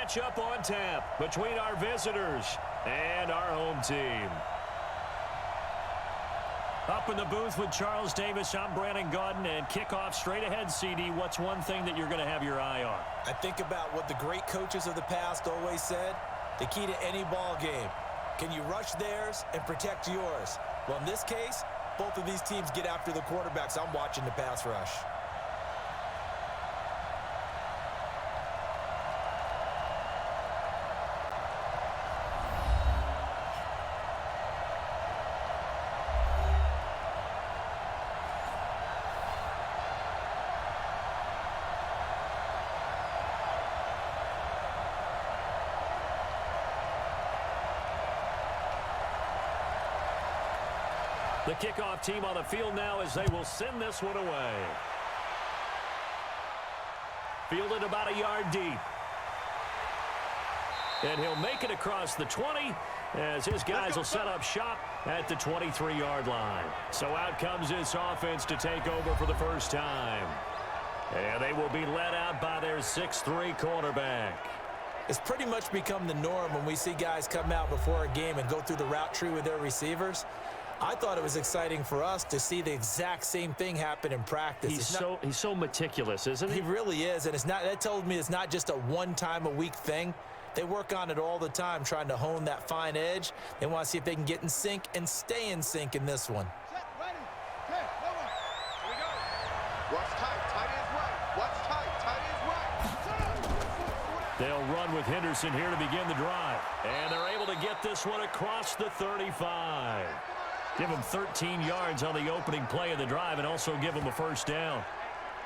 matchup on tap between our visitors and our home team. Up in the booth with Charles Davis, I'm Brandon Gaudin, and kickoff straight ahead, CD. What's one thing that you're going to have your eye on? I think about what the great coaches of the past always said. The key to any ball game. Can you rush theirs and protect yours? Well, in this case, both of these teams get after the quarterbacks. I'm watching the pass rush. The kickoff team on the field now as they will send this one away. Fielded about a yard deep. And he'll make it across the 20 as his guys will set up shop at the 23-yard line. So out comes this offense to take over for the first time. And they will be led out by their 6'3" quarterback. It's pretty much become the norm when we see guys come out before a game and go through the route tree with their receivers. I thought it was exciting for us to see the exact same thing happen in practice. He's so meticulous, isn't he? He really is, and that told me it's not just a one-time-a-week thing. They work on it all the time, trying to hone that fine edge. They want to see if they can get in sync and stay in sync in this one. Set, ready, okay, here we go. What's tight? Tight is right. What's tight? Tight is right. They'll run with Henderson here to begin the drive. And they're able to get this one across the 35. Give him 13 yards on the opening play of the drive and also give him a first down.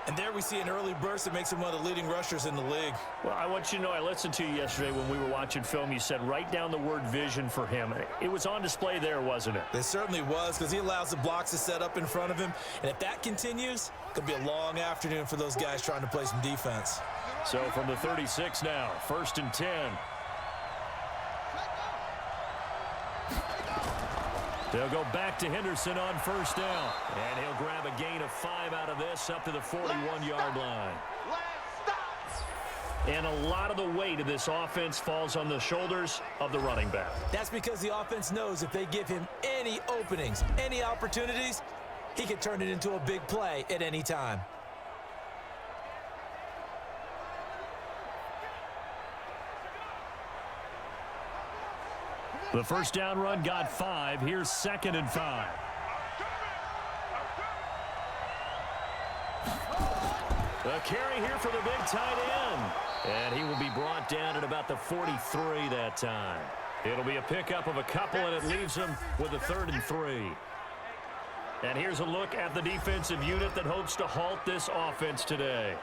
And there we see an early burst that makes him one of the leading rushers in the league. Well, I want you to know, I listened to you yesterday when we were watching film. You said write down the word vision for him. It was on display there, wasn't it? It certainly was, because he allows the blocks to set up in front of him. And if that continues, it could be a long afternoon for those guys trying to play some defense. So from the 36 now, 1st and 10. They'll go back to Henderson on first down. And he'll grab a gain of 5 out of this up to the 41-yard line. And a lot of the weight of this offense falls on the shoulders of the running back. That's because the offense knows if they give him any openings, any opportunities, he can turn it into a big play at any time. The first down run got 5. Here's 2nd and 5. The carry here for the big tight end. And he will be brought down at about the 43 that time. It'll be a pickup of a couple, and it leaves him with a 3rd and 3. And here's a look at the defensive unit that hopes to halt this offense today.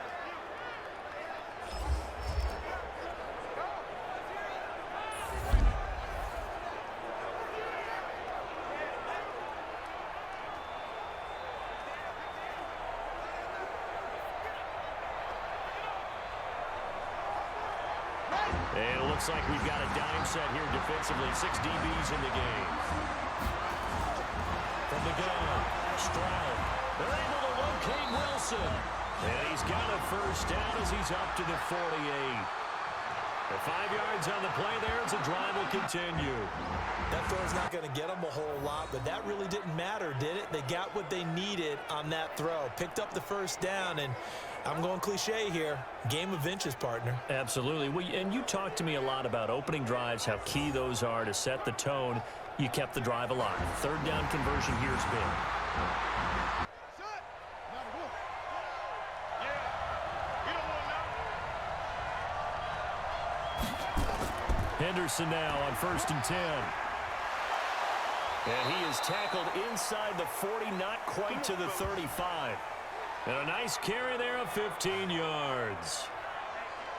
And it looks like we've got a dime set here defensively. 6 DBs in the game. From the gun, Stroud. They're able to locate Wilson. And he's got a first down as he's up to the 48. The 5 yards on the play there as the drive will continue. That throw's not going to get them a whole lot, but that really didn't matter, did it? They got what they needed on that throw. Picked up the first down, and I'm going cliche here. Game of inches, partner. Absolutely. Well, and you talked to me a lot about opening drives, how key those are to set the tone. You kept the drive alive. 3rd down conversion here is big. Henderson now on 1st and 10. And he is tackled inside the 40, not quite to the 35. And a nice carry there of 15 yards.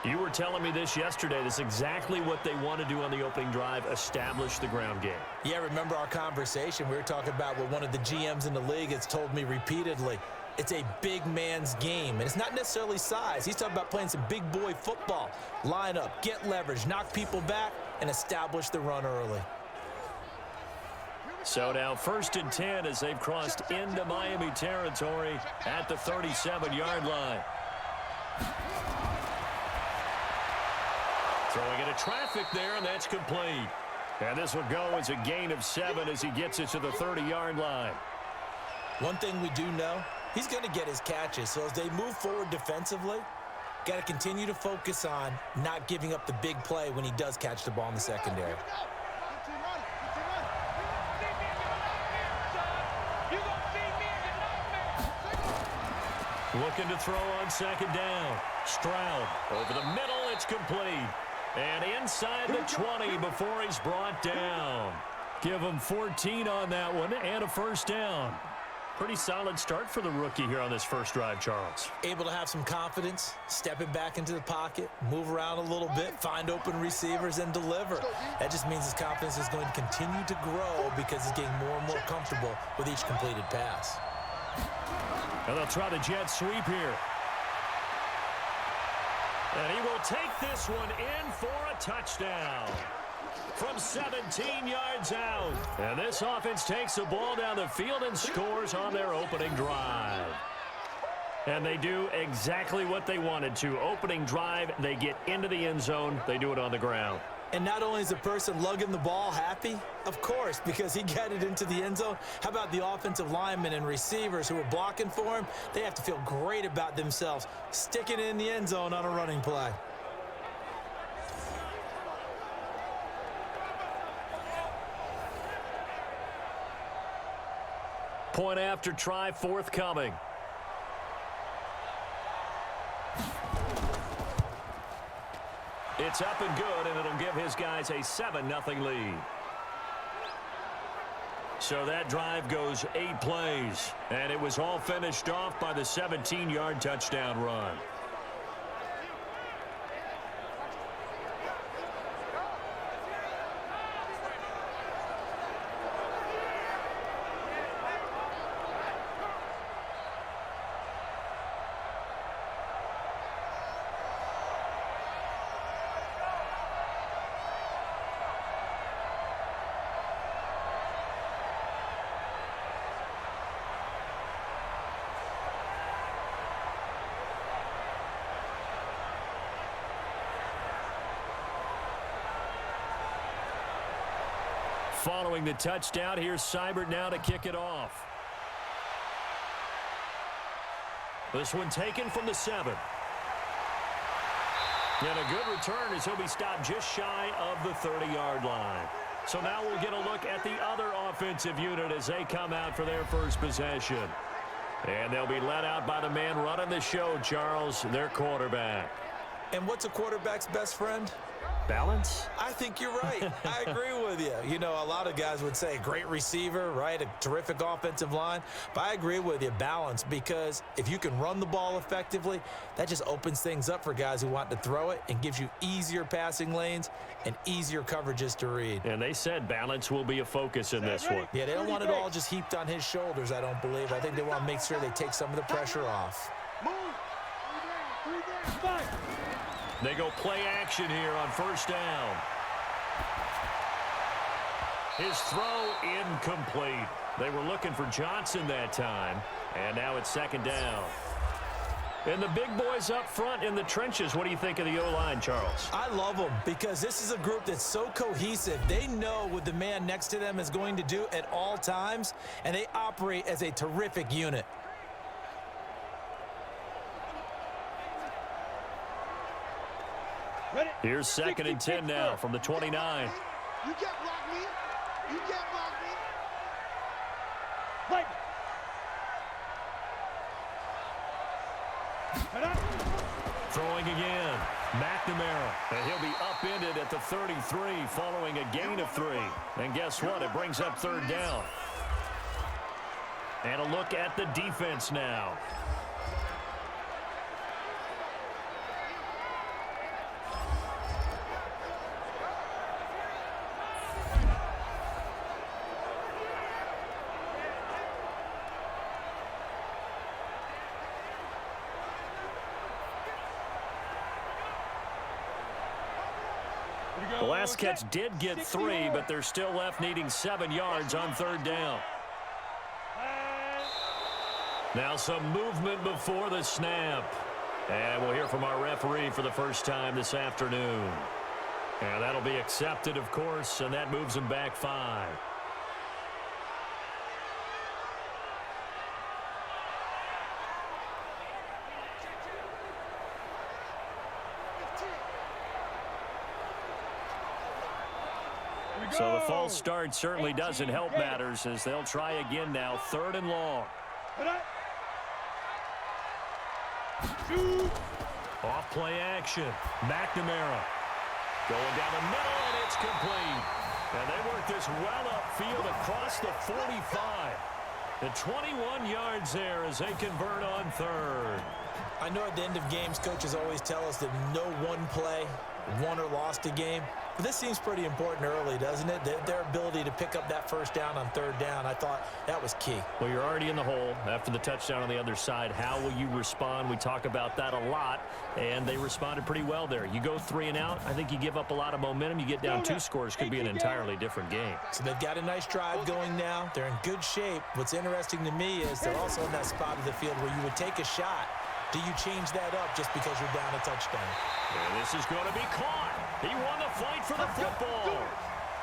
You were telling me this yesterday. This is exactly what they want to do on the opening drive, establish the ground game. Yeah, remember our conversation. We were talking about what one of the GMs in the league has told me repeatedly. It's a big man's game, and it's not necessarily size. He's talking about playing some big boy football. Line up, get leverage, knock people back, and establish the run early. So now 1st and 10 as they've crossed into Miami territory at the 37-yard line. Throwing into traffic there, and that's complete. And this will go as a gain of 7 as he gets it to the 30-yard line. One thing we do know, he's going to get his catches. So as they move forward defensively, got to continue to focus on not giving up the big play when he does catch the ball in the secondary. Looking to throw on second down. Stroud over the middle. It's complete. And inside the 20 before he's brought down. Give him 14 on that one and a first down. Pretty solid start for the rookie here on this first drive, Charles. Able to have some confidence, stepping back into the pocket, move around a little bit, find open receivers, and deliver. That just means his confidence is going to continue to grow because he's getting more and more comfortable with each completed pass. And they'll try the jet sweep here. And he will take this one in for a touchdown from 17 yards out. And this offense takes the ball down the field and scores on their opening drive. And they do exactly what they wanted to. Opening drive, they get into the end zone. They do it on the ground. And not only is the person lugging the ball happy, of course, because he got it into the end zone. How about the offensive linemen and receivers who are blocking for him? They have to feel great about themselves, sticking it in the end zone on a running play. Point after try forthcoming. It's up and good, and it'll give his guys a 7-0 lead. So that drive goes 8 plays, and it was all finished off by the 17-yard touchdown run. Following the touchdown, here's Seibert now to kick it off. This one taken from the 7. And a good return as he'll be stopped just shy of the 30-yard line. So now we'll get a look at the other offensive unit as they come out for their first possession. And they'll be led out by the man running the show, Charles, their quarterback. And what's a quarterback's best friend? Balance? I think you're right. I agree with you. You know, a lot of guys would say great receiver, right? A terrific offensive line. But I agree with you, balance, because if you can run the ball effectively, that just opens things up for guys who want to throw it and gives you easier passing lanes and easier coverages to read. And they said balance will be a focus in this one. Yeah, they don't want it all just heaped on his shoulders, I don't believe. I think they want to make sure they take some of the pressure off. They go play action here on first down. His throw incomplete. They were looking for Johnson that time. And now it's second down. And the big boys up front in the trenches. What do you think of the O-line, Charles? I love them because this is a group that's so cohesive. They know what the man next to them is going to do at all times, and they operate as a terrific unit. Here's second and 10 now from the 29. You can't block me. You can't block me. Throwing again. McNamara. And he'll be upended at the 33 following a gain of 3. And guess what? It brings up third down. And a look at the defense now. The last catch did get 3, but they're still left needing 7 yards on third down. Now some movement before the snap. And we'll hear from our referee for the first time this afternoon. And that'll be accepted, of course, and that moves them back 5. So the false start certainly doesn't help matters as they'll try again now, 3rd and long. Off play action. McNamara going down the middle, and it's complete. And they work this well upfield across the 45. And 21 yards there as they convert on 3rd. I know at the end of games, coaches always tell us that no one play won or lost a game. But this seems pretty important early, doesn't it? Their ability to pick up that first down on 3rd down, I thought that was key. Well, you're already in the hole after the touchdown on the other side. How will you respond? We talk about that a lot, and they responded pretty well there. You go 3 and out, I think you give up a lot of momentum. You get down 2 scores, could be an entirely different game. So they've got a nice drive going now. They're in good shape. What's interesting to me is they're also in that spot of the field where you would take a shot. Do you change that up just because you're down a touchdown? And this is going to be caught. He won the fight for the football.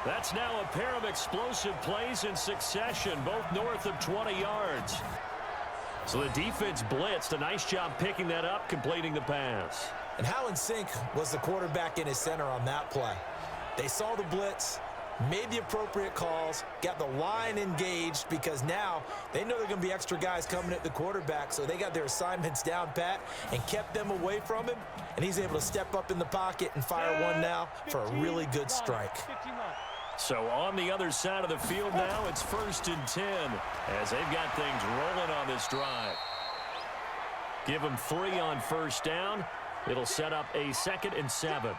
That's now a pair of explosive plays in succession, both north of 20 yards. So the defense blitzed. A nice job picking that up, completing the pass. And how in sync was the quarterback in his center on that play? They saw the blitz, made the appropriate calls, got the line engaged because now they know they're going to be extra guys coming at the quarterback, so they got their assignments down pat and kept them away from him, and he's able to step up in the pocket and fire one now for a really good strike. So on the other side of the field now, it's 1st and 10 as they've got things rolling on this drive. Give them 3 on 1st down. It'll set up a 2nd and 7.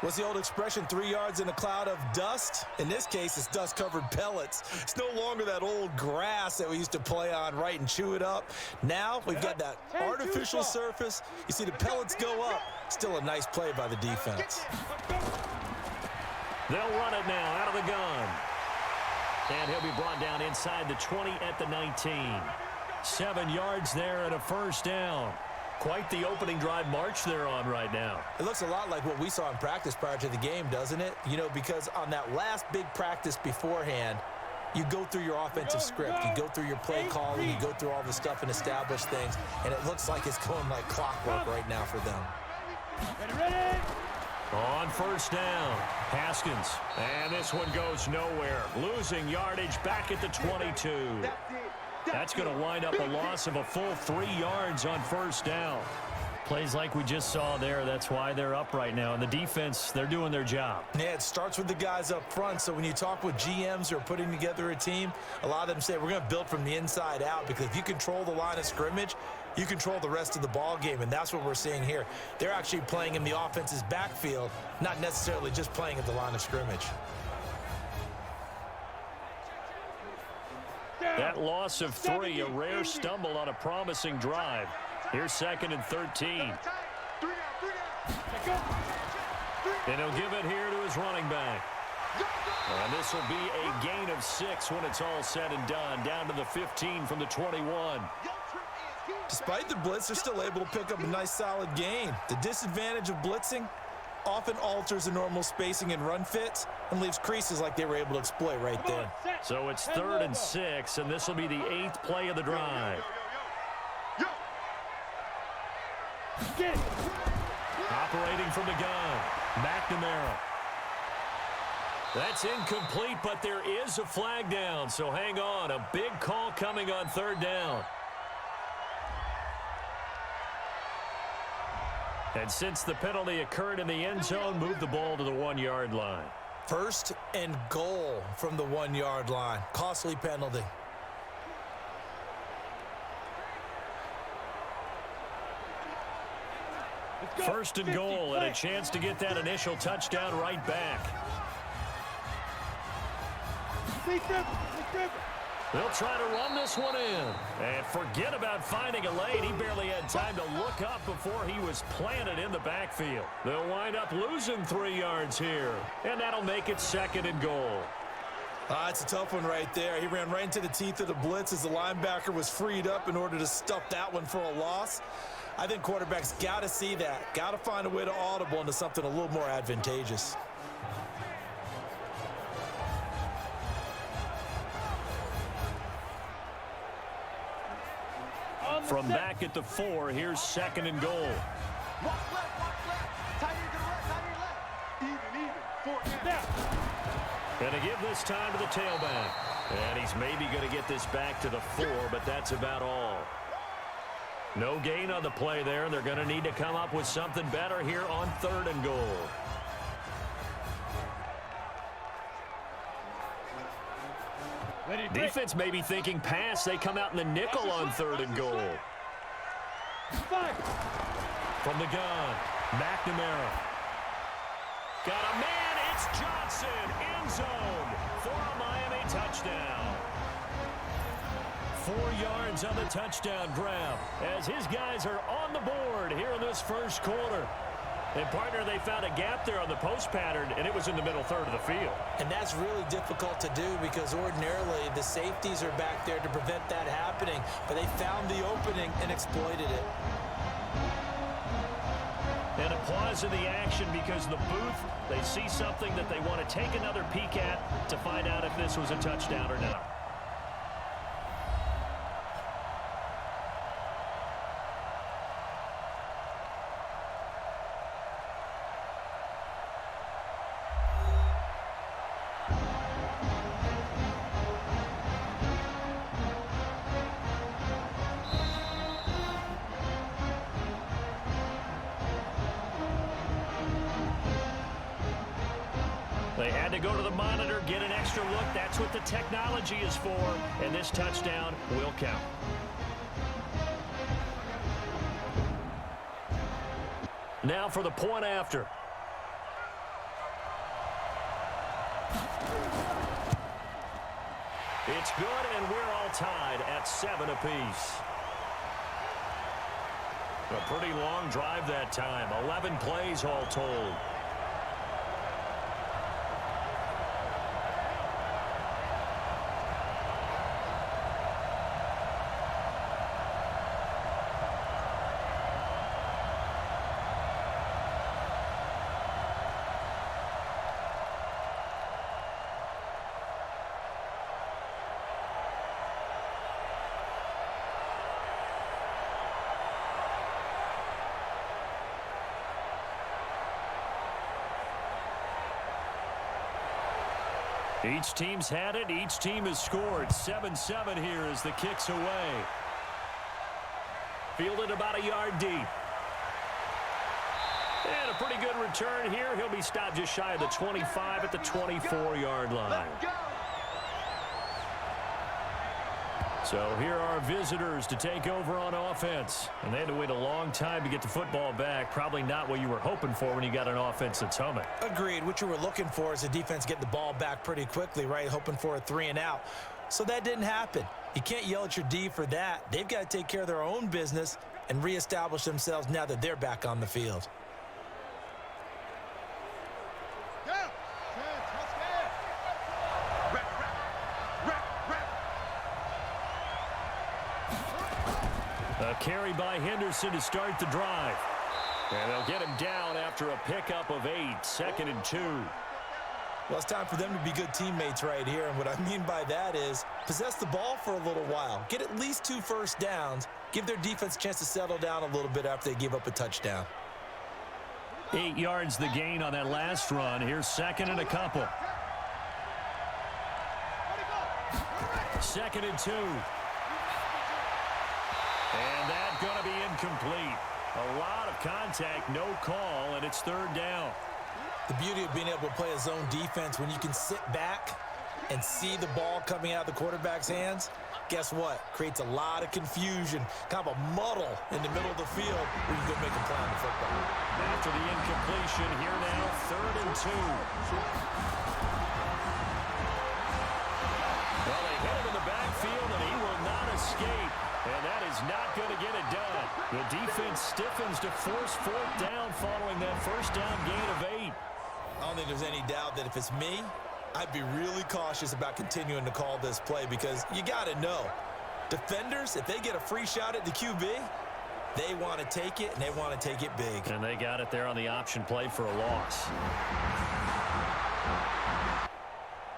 What's the old expression, 3 yards in a cloud of dust? In this case, it's dust-covered pellets. It's no longer that old grass that we used to play on, right, and chew it up. Now we've got that artificial surface. You see the pellets go up. Still a nice play by the defense. They'll run it now out of the gun. And he'll be brought down inside the 20 at the 19. 7 yards there and a 1st down. Quite the opening drive march they're on right now. It looks a lot like what we saw in practice prior to the game, doesn't it? You know, because on that last big practice beforehand, you go through your offensive script. You go through your play calling. You go through all the stuff and establish things. And it looks like it's going like clockwork right now for them. Ready? On 1st down, Haskins. And this one goes nowhere. Losing yardage back at the 22. That's going to wind up a loss of a full 3 yards on 1st down. Plays like we just saw there. That's why they're up right now. And the defense, they're doing their job. Yeah, it starts with the guys up front. So when you talk with GMs who are putting together a team, a lot of them say we're going to build from the inside out, because if you control the line of scrimmage, you control the rest of the ball game, and that's what we're seeing here. They're actually playing in the offense's backfield, not necessarily just playing at the line of scrimmage. That loss of 3, a rare stumble on a promising drive. Here's 2nd and 13. And he'll give it here to his running back. And this will be a gain of 6 when it's all said and done, down to the 15 from the 21. Despite the blitz, they're still able to pick up a nice solid gain. The disadvantage of blitzing often alters the normal spacing and run fits and leaves creases like they were able to exploit right there. So it's 3rd and 6, and this will be the 8th play of the drive. Operating from the gun, McNamara. That's incomplete, but there is a flag down, so hang on. A big call coming on 3rd down. And since the penalty occurred in the end zone, move the ball to the 1-yard line. 1st and goal from the 1-yard line. Costly penalty. First and goal, and a chance to get that initial touchdown right back. They'll try to run this one in. And forget about finding a lane. He barely had time to look up before he was planted in the backfield. They'll wind up losing 3 yards here. And that'll make it 2nd and goal. It's a tough one right there. He ran right into the teeth of the blitz as the linebacker was freed up in order to stuff that one for a loss. I think quarterbacks got to see that. Got to find a way to audible into something a little more advantageous. From back at the 4, here's 2nd and goal. Walk left, walk left. Tight end to the right, tight end left. Even. 4 down. And to give this time to the tailback. And he's maybe going to get this back to the 4, but that's about all. No gain on the play there. They're going to need to come up with something better here on 3rd and goal. Defense may be thinking pass. They come out in the nickel on 3rd and goal. From the gun, McNamara. Got a man. It's Johnson. End zone for a Miami touchdown. 4 yards on the touchdown grab as his guys are on the board here in this first quarter. And, partner, they found a gap there on the post pattern, and it was in the middle third of the field. And that's really difficult to do because ordinarily the safeties are back there to prevent that happening. But they found the opening and exploited it. And a pause in the action because the booth, they see something that they want to take another peek at to find out if this was a touchdown or not. They had to go to the monitor, get an extra look. That's what the technology is for, and this touchdown will count. Now for the point after. It's good, and we're all tied at 7 apiece. A pretty long drive that time, 11 plays all told. Each team's had it. Each team has scored. 7-7 here as the kick's away. Fielded about a yard deep. And a pretty good return here. He'll be stopped just shy of the 25 at the 24-yard line. So here are visitors to take over on offense. And they had to wait a long time to get the football back. Probably not what you were hoping for when you got an offense that's humming. Agreed. What you were looking for is the defense getting the ball back pretty quickly, right? Hoping for a 3 and out. So that didn't happen. You can't yell at your D for that. They've got to take care of their own business and reestablish themselves now that they're back on the field. A carry by Henderson to start the drive. And they'll get him down after a pickup of 8, 2nd and 2. Well, it's time for them to be good teammates right here. And what I mean by that is possess the ball for a little while. Get at least 2 first downs. Give their defense a chance to settle down a little bit after they give up a touchdown. 8 yards the gain on that last run. Here's 2nd and a couple. 2nd and 2. And that's going to be incomplete. A lot of contact, no call, and it's 3rd down. The beauty of being able to play a zone defense when you can sit back and see the ball coming out of the quarterback's hands, guess what? Creates a lot of confusion, kind of a muddle in the middle of the field where you can make a play on the football. After the incompletion, here now, 3rd and 2. Well, they hit him in the backfield, and he will not escape. And that is not going to get it done. The defense stiffens to force 4th down following that first down gain of 8. I don't think there's any doubt that if it's me, I'd be really cautious about continuing to call this play because you got to know, defenders, if they get a free shot at the QB, they want to take it, and they want to take it big. And they got it there on the option play for a loss.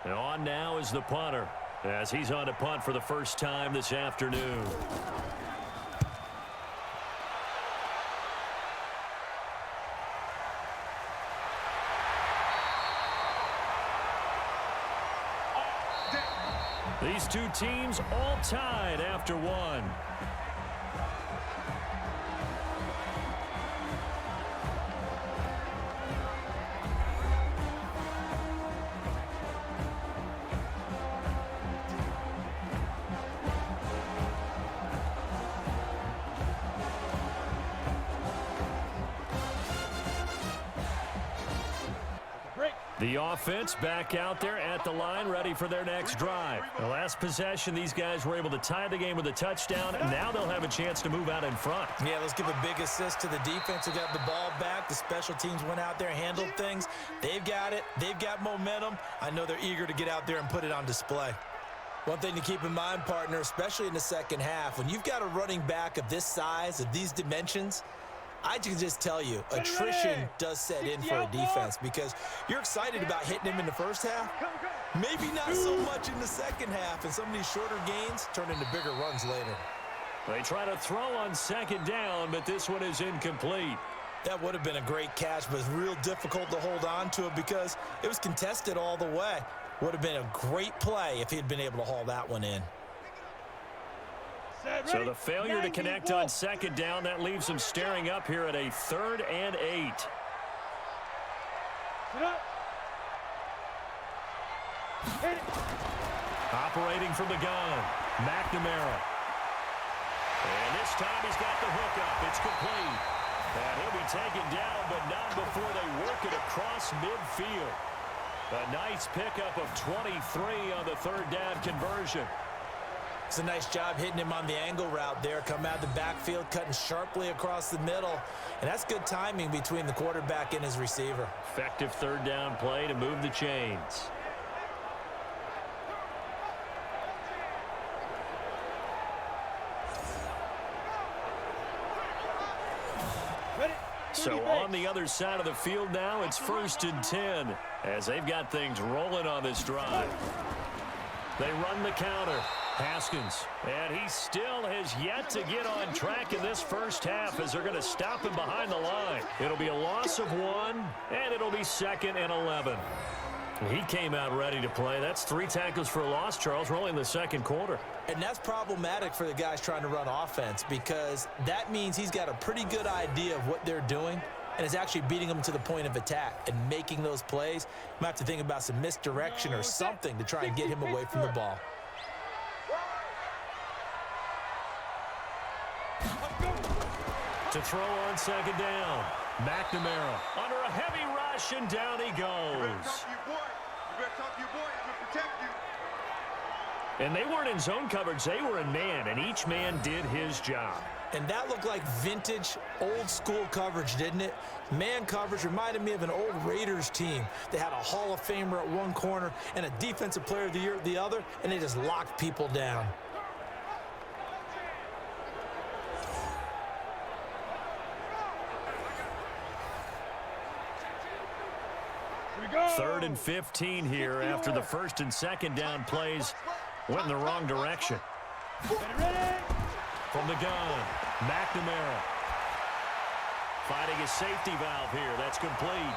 And on now is the punter, as he's on to punt for the first time this afternoon. These two teams all tied after one. The offense back out there at the line, ready for their next drive. The last possession, these guys were able to tie the game with a touchdown, and now they'll have a chance to move out in front. Yeah, let's give a big assist to the defense who got the ball back. The special teams went out there, handled things. They've got it. They've got momentum. I know they're eager to get out there and put it on display. One thing to keep in mind, partner, especially in the second half, when you've got a running back of this size, of these dimensions, I can just tell you, attrition does set in for a defense because you're excited about hitting him in the first half. Maybe not so much in the second half, and some of these shorter gains turn into bigger runs later. They try to throw on second down, but this one is incomplete. That would have been a great catch, but it's real difficult to hold on to it because it was contested all the way. Would have been a great play if he had been able to haul that one in. So the failure to connect on second down, that leaves them staring up here at a 3rd and 8. Operating from the gun, McNamara. And this time he's got the hookup. It's complete. And he'll be taken down, but not before they work it across midfield. A nice pickup of 23 on the 3rd down conversion. It's a nice job hitting him on the angle route there. Come out of the backfield, cutting sharply across the middle. And that's good timing between the quarterback and his receiver. Effective 3rd down play to move the chains. So on the other side of the field now, it's 1st and 10 as they've got things rolling on this drive. They run the counter. Haskins, and he still has yet to get on track in this first half as they're going to stop him behind the line. It'll be a loss of 1, and it'll be 2nd and 11. He came out ready to play. That's 3 tackles for a loss, Charles. We're only in the 2nd quarter. And that's problematic for the guys trying to run offense because that means he's got a pretty good idea of what they're doing and is actually beating them to the point of attack and making those plays. You might have to think about some misdirection or something to try and get him away from the ball. To throw on second down, McNamara under a heavy rush, and down he goes. And they weren't in zone coverage, they were in man, and each man did his job. And that looked like vintage, old-school coverage, didn't it? Man coverage reminded me of an old Raiders team. They had a Hall of Famer at one corner and a Defensive Player of the Year at the other, and they just locked people down. 3rd and 15 here after the 1st and 2nd down plays went in the wrong direction. From the gun, McNamara finding his safety valve here. That's complete.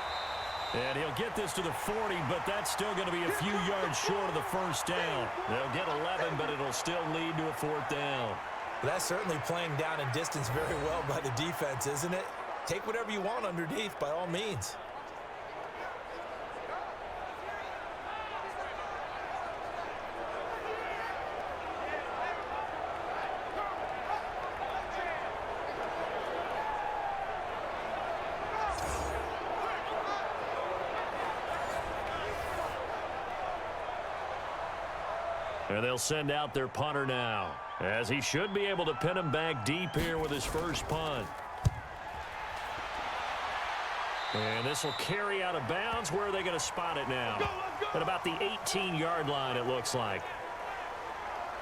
And he'll get this to the 40, but that's still going to be a few yards short of the 1st down. They'll get 11, but it'll still lead to a 4th down. That's certainly playing down in distance very well by the defense, isn't it? Take whatever you want underneath, by all means. And they'll send out their punter now, as he should be able to pin him back deep here with his first punt. And this will carry out of bounds. Where are they going to spot it now? At about the 18-yard line, it looks like.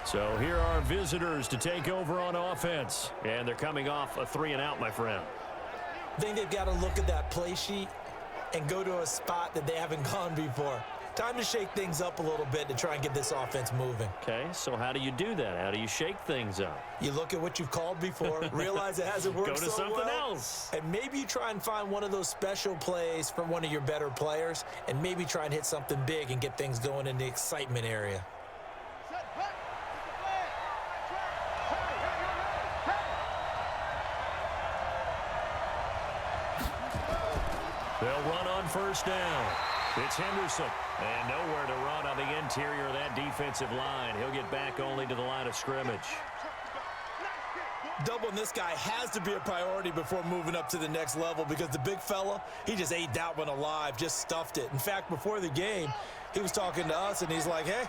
So here are visitors to take over on offense. And they're coming off a 3-and-out, my friend. I think they've got to look at that play sheet and go to a spot that they haven't gone before. Time to shake things up a little bit to try and get this offense moving. Okay, so how do you do that? How do you shake things up? You look at what you've called before, realize it hasn't worked Go to so something well, else. and maybe you try and find one of those special plays from one of your better players, and maybe try and hit something big and get things going in the excitement area. first down. It's Henderson. And nowhere to run on the interior of that defensive line. He'll get back only to the line of scrimmage. Doubling this guy has to be a priority before moving up to the next level because the big fella, he just ate that one alive, just stuffed it. In fact, before the game, he was talking to us, and he's like, hey,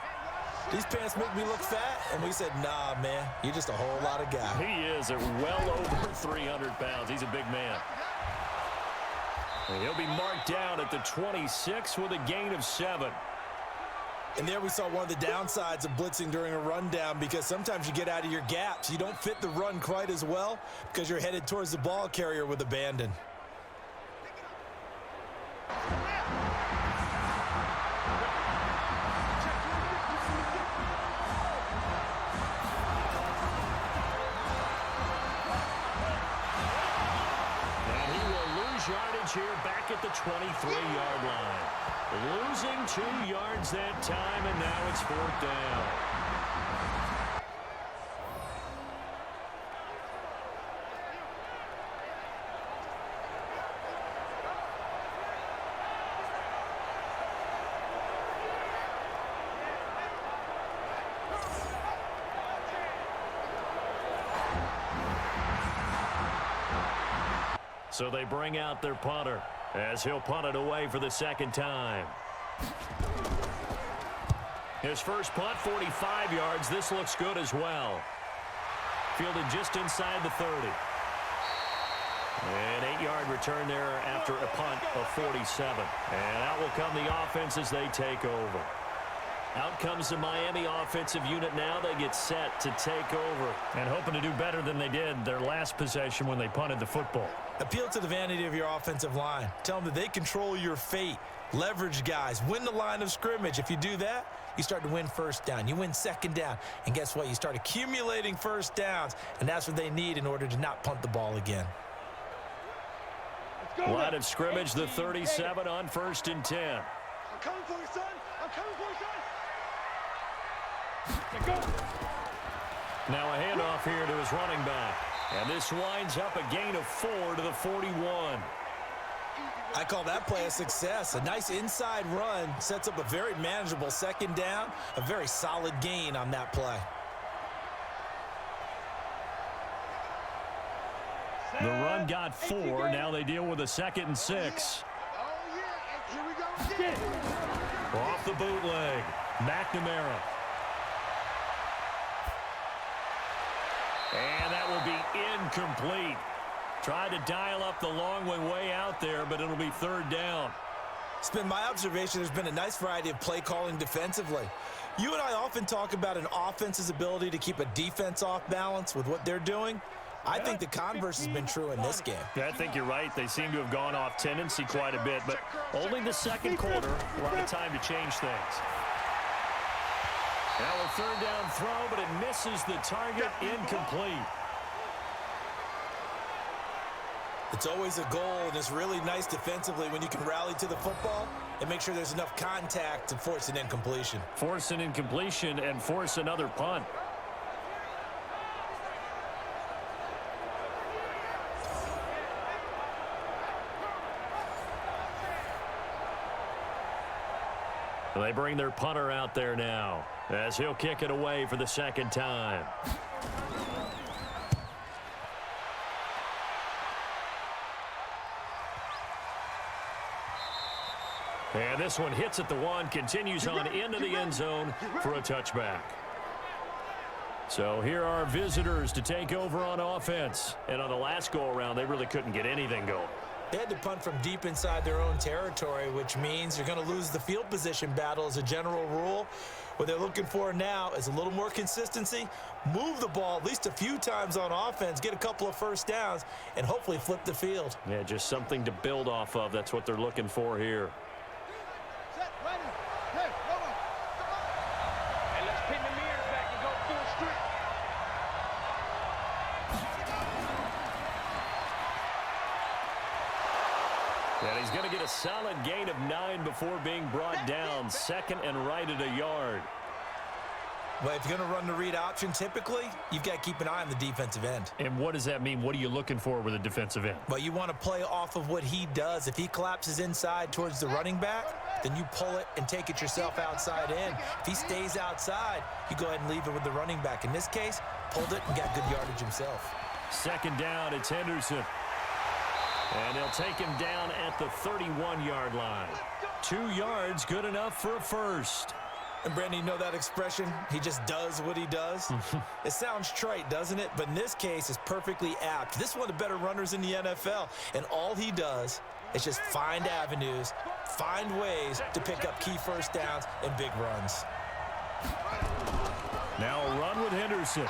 these pants make me look fat. And we said, nah, man, you're just a whole lot of guy. He is at well over 300 pounds. He's a big man. And he'll be marked down at the 26 with a gain of 7. And there we saw one of the downsides of blitzing during a rundown because sometimes you get out of your gaps. You don't fit the run quite as well because you're headed towards the ball carrier with abandon. And he will lose yardage here back at the 23-yard line. Losing 2 yards that time, and now it's 4th down. So they bring out their punter as he'll punt it away for the second time. His first punt, 45 yards. This looks good as well. Fielded just inside the 30. An 8-yard return there after a punt of 47. And out will come the offense as they take over. Out comes the Miami offensive unit now. They get set to take over. And hoping to do better than they did their last possession when they punted the football. Appeal to the vanity of your offensive line. Tell them that they control your fate. Leverage guys. Win the line of scrimmage. If you do that, you start to win first down. You win second down. And guess what? You start accumulating first downs. And that's what they need in order to not punt the ball again. Line of scrimmage, the 37 on 1st and 10. I'm coming for you, son. I'm coming for you, son. Now a handoff here to his running back. And this winds up a gain of 4 to the 41. I call that play a success. A nice inside run sets up a very manageable second down. A very solid gain on that play. The run got 4. Now they deal with a 2nd and 6. Oh, yeah. Here we go again. Off the bootleg. McNamara. And that will be incomplete. Tried to dial up the long way out there, but it'll be 3rd down. It's been my observation there's been a nice variety of play calling defensively. You and I often talk about an offense's ability to keep a defense off balance with what they're doing. I think the converse has been true in this game. Yeah, I think you're right. They seem to have gone off tendency quite a bit, but only the second quarter, a lot of time to change things. Now a 3rd down throw, but it misses the target, incomplete. It's always a goal, and it's really nice defensively when you can rally to the football and make sure there's enough contact to force an incompletion. Force an incompletion and force another punt. They bring their punter out there now as he'll kick it away for the second time. And this one hits at the 1, continues on into the end zone for a touchback. So here are our visitors to take over on offense. And on the last go-around, they really couldn't get anything going. They had to punt from deep inside their own territory, which means you're going to lose the field position battle as a general rule. What they're looking for now is a little more consistency, move the ball at least a few times on offense, get a couple of first downs, and hopefully flip the field. Yeah, just something to build off of. That's what they're looking for here. Set, ready. Hey, come on. And let's pin the mirrors back and go through a street. And he's going to get a solid gain of 9 before being brought down. 2nd and right at a yard. Well, if you're going to run the read option, typically, you've got to keep an eye on the defensive end. And what does that mean? What are you looking for with a defensive end? Well, you want to play off of what he does. If he collapses inside towards the running back, then you pull it and take it yourself outside in. If he stays outside, you go ahead and leave it with the running back. In this case, pulled it and got good yardage himself. Second down, it's Henderson. And they'll take him down at the 31-yard line. 2 yards, good enough for a first. And, Brandon, you know that expression? He just does what he does? It sounds trite, doesn't it? But in this case, it's perfectly apt. This is one of the better runners in the NFL. And all he does is just find avenues, find ways to pick up key first downs and big runs. Now a run with Henderson.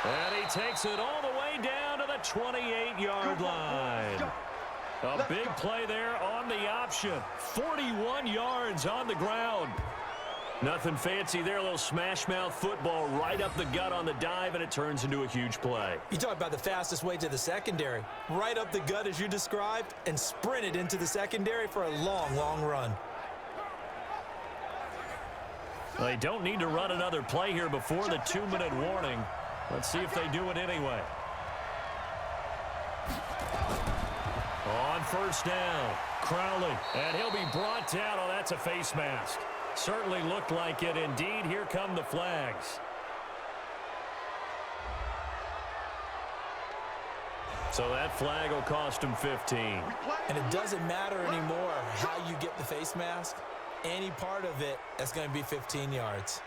And he takes it all the way down to the 28-yard line. A big play there on the option. 41 yards on the ground. Nothing fancy there. A little smash mouth football right up the gut on the dive, and it turns into a huge play. You talk about the fastest way to the secondary. Right up the gut as you described and sprinted into the secondary for a long, long run. They don't need to run another play here before the 2-minute warning. Let's see if they do it anyway. On first down, Crowley, and he'll be brought down. Oh, that's a face mask. Certainly looked like it. Indeed, here come the flags. So that flag will cost him 15. And it doesn't matter anymore how you get the face mask. Any part of it, that's going to be 15 yards.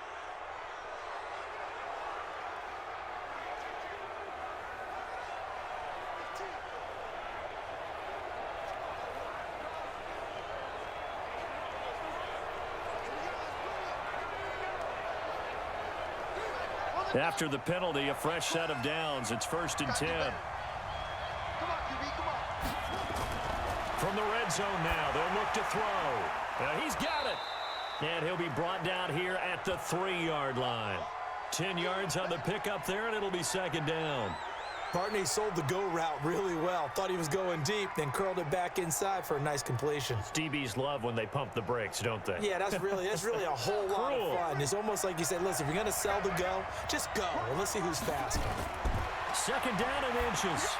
After the penalty, a fresh set of downs. It's 1st and 10. Come on, QB, come on. From the red zone now, they'll look to throw. Now he's got it. And he'll be brought down here at the 3-yard line. 10 yards on the pickup there, and it'll be 2nd down. Partney sold the go route really well. Thought he was going deep, then curled it back inside for a nice completion. DBs love when they pump the brakes, don't they? Yeah, that's really a whole lot of fun. It's almost like you say, listen, if you're going to sell the go, just go, and let's see who's faster. 2nd down and inches.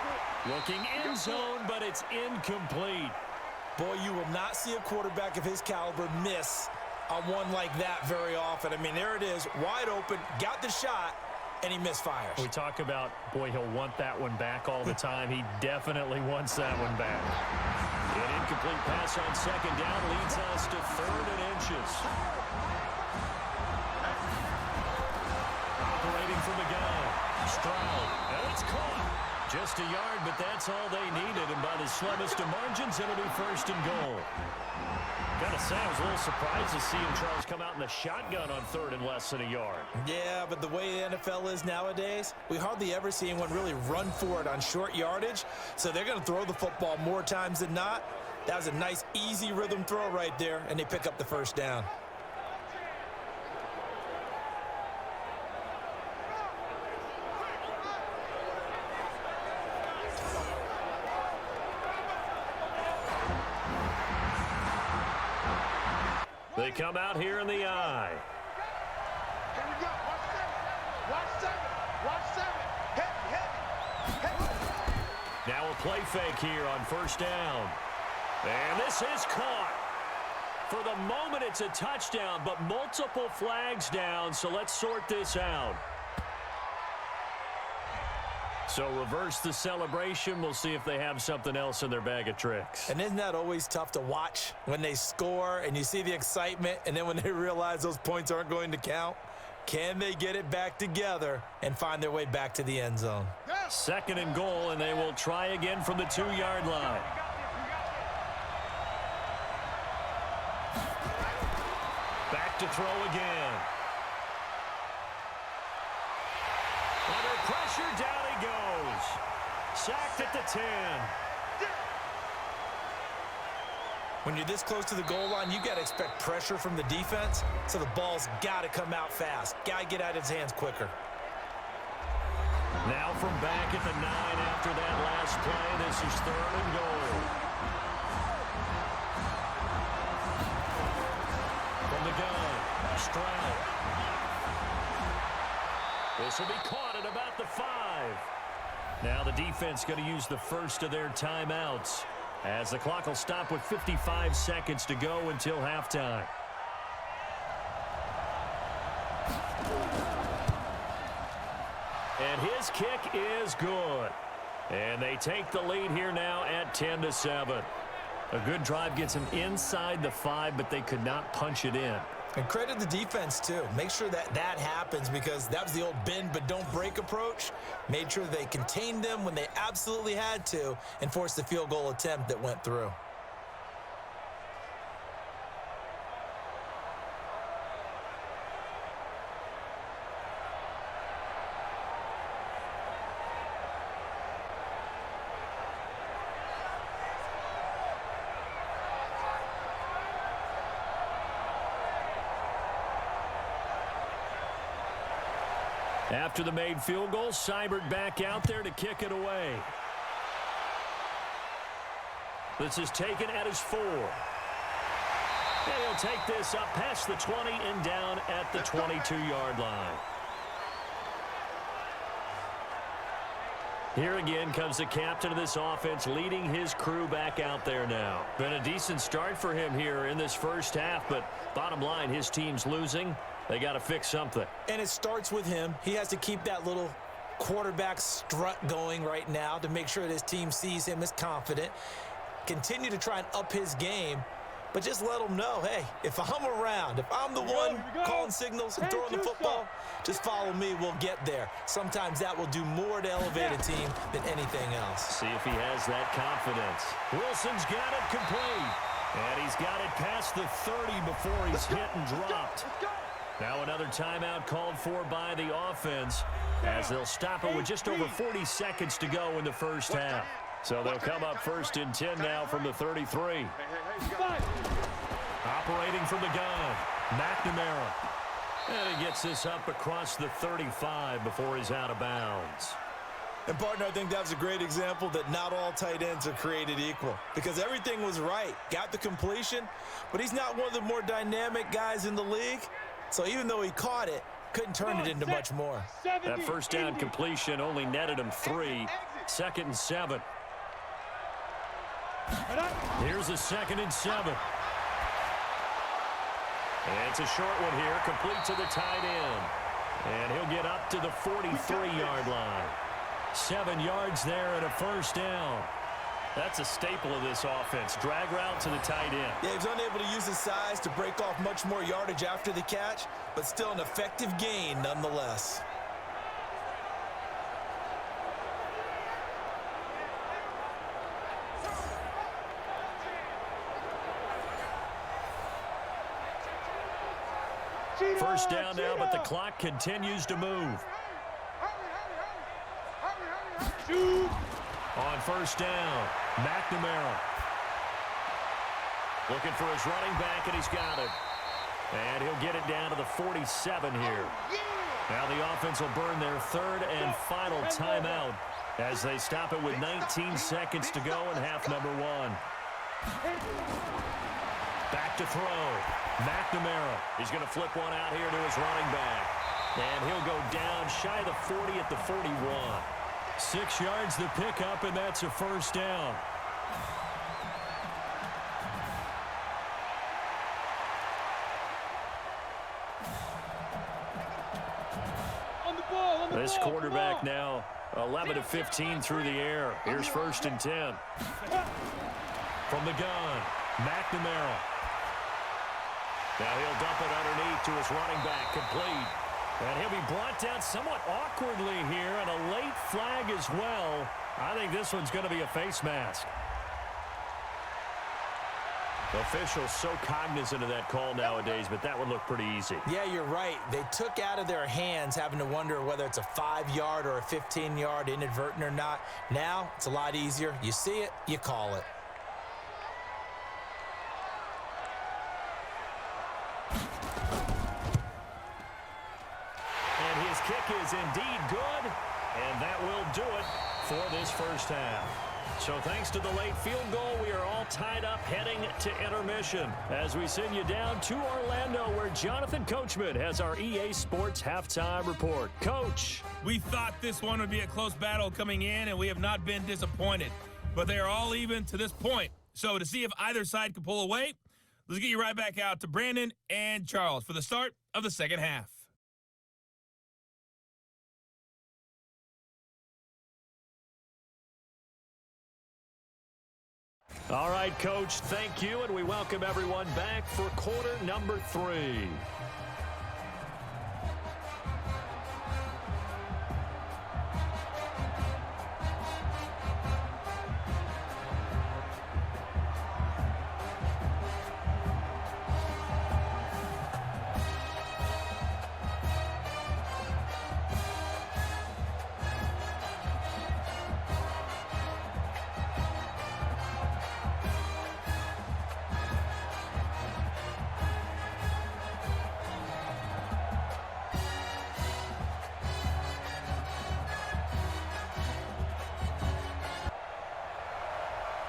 Looking end zone, but it's incomplete. Boy, you will not see a quarterback of his caliber miss on one like that very often. I mean, there it is, wide open, got the shot, and he misfires. We talk about, boy, he'll want that one back all the time. He definitely wants that one back. An incomplete pass on 2nd down leads us to 3rd and inches. Operating from the gun. Stroud. And it's caught. Just a yard, but that's all they needed. And by the slimmest of margins, it'll be 1st and goal. Gotta say, I was a little surprised to see him, Charles, come out in the shotgun on 3rd and less than a yard. Yeah, but the way the NFL is nowadays, we hardly ever see anyone really run for it on short yardage. So they're going to throw the football more times than not. That was a nice, easy rhythm throw right there, and they pick up the 1st down. They come out here in the eye. Here we go. Watch 7. Watch 7. Heavy. Now a play fake here on 1st down. And this is caught. For the moment, it's a touchdown, but multiple flags down, so let's sort this out. So reverse the celebration. We'll see if they have something else in their bag of tricks. And isn't that always tough to watch when they score and you see the excitement, and then when they realize those points aren't going to count? Can they get it back together and find their way back to the end zone? 2nd and goal, and they will try again from the 2-yard line. Back to throw again. Under pressure, down he goes. Sacked at the 10. When you're this close to the goal line, you got to expect pressure from the defense, so the ball's got to come out fast. Got to get out of his hands quicker. Now from back at the 9 after that last play, this is 3rd and goal. From the gun. This will be caught at about the 5. Now the defense going to use the first of their timeouts, as the clock will stop with 55 seconds to go until halftime. And his kick is good. And they take the lead here now at 10-7. A good drive gets them inside the 5, but they could not punch it in. And credit the defense, too. Make sure that happens, because that was the old bend but don't break approach. Made sure they contained them when they absolutely had to and forced the field goal attempt that went through. After the made field goal, Seibert back out there to kick it away. This is taken at his 4. And he'll take this up past the 20 and down at the 22-yard line. Here again comes the captain of this offense, leading his crew back out there now. Been a decent start for him here in this first half, but bottom line, his team's losing. They got to fix something. And it starts with him. He has to keep that little quarterback strut going right now to make sure that his team sees him as confident. Continue to try and up his game, but just let him know, hey, if I'm around, if I'm the one calling signals and throwing the football, just follow me, we'll get there. Sometimes that will do more to elevate a team than anything else. See if he has that confidence. Wilson's got it complete, and he's got it past the 30 before he's hit and dropped. Now another timeout called for by the offense, as they'll stop it with just over 40 seconds to go in the first half. So they'll come up 1st and 10 now from the 33. Operating from the gun, McNamara. And he gets this up across the 35 before he's out of bounds. And, partner, I think that was a great example that not all tight ends are created equal, because everything was right. Got the completion, but he's not one of the more dynamic guys in the league. So even though he caught it, couldn't turn it into much more. That first down completion only netted him 3. 2nd and 7. Here's a 2nd and 7. And it's a short one here, complete to the tight end. And he'll get up to the 43-yard line. 7 yards there and a first down. That's a staple of this offense. Drag route to the tight end. Yeah, he was unable to use his size to break off much more yardage after the catch, but still an effective gain nonetheless. First down now, but the clock continues to move. On first down, McNamara. Looking for his running back, and he's got it. And he'll get it down to the 47 here. Now the offense will burn their 3rd and final timeout as they stop it with 19 seconds to go in half number 1. Back to throw. McNamara. He's going to flip one out here to his running back. And he'll go down shy of the 40 at the 41. 6 yards the pickup, and that's a first down. This quarterback now 11 of 15 through the air. Here's 1st and 10. From the gun, McNamara. Now he'll dump it underneath to his running back, complete. And he'll be brought down somewhat awkwardly here, and a late flag as well. I think this one's going to be a face mask. Officials so cognizant of that call nowadays, but that would look pretty easy. Yeah, you're right. They took out of their hands having to wonder whether it's a 5-yard or a 15-yard, inadvertent or not. Now, it's a lot easier. You see it, you call it. And his kick is indeed good, and that will do it for this first half. So thanks to the late field goal, we are all tied up heading to intermission as we send you down to Orlando where Jonathan Coachman has our EA Sports Halftime Report. Coach. We thought this one would be a close battle coming in, and we have not been disappointed. But they are all even to this point. So to see if either side can pull away, let's get you right back out to Brandon and Charles for the start of the second half. All right, Coach, thank you, and we welcome everyone back for quarter number 3.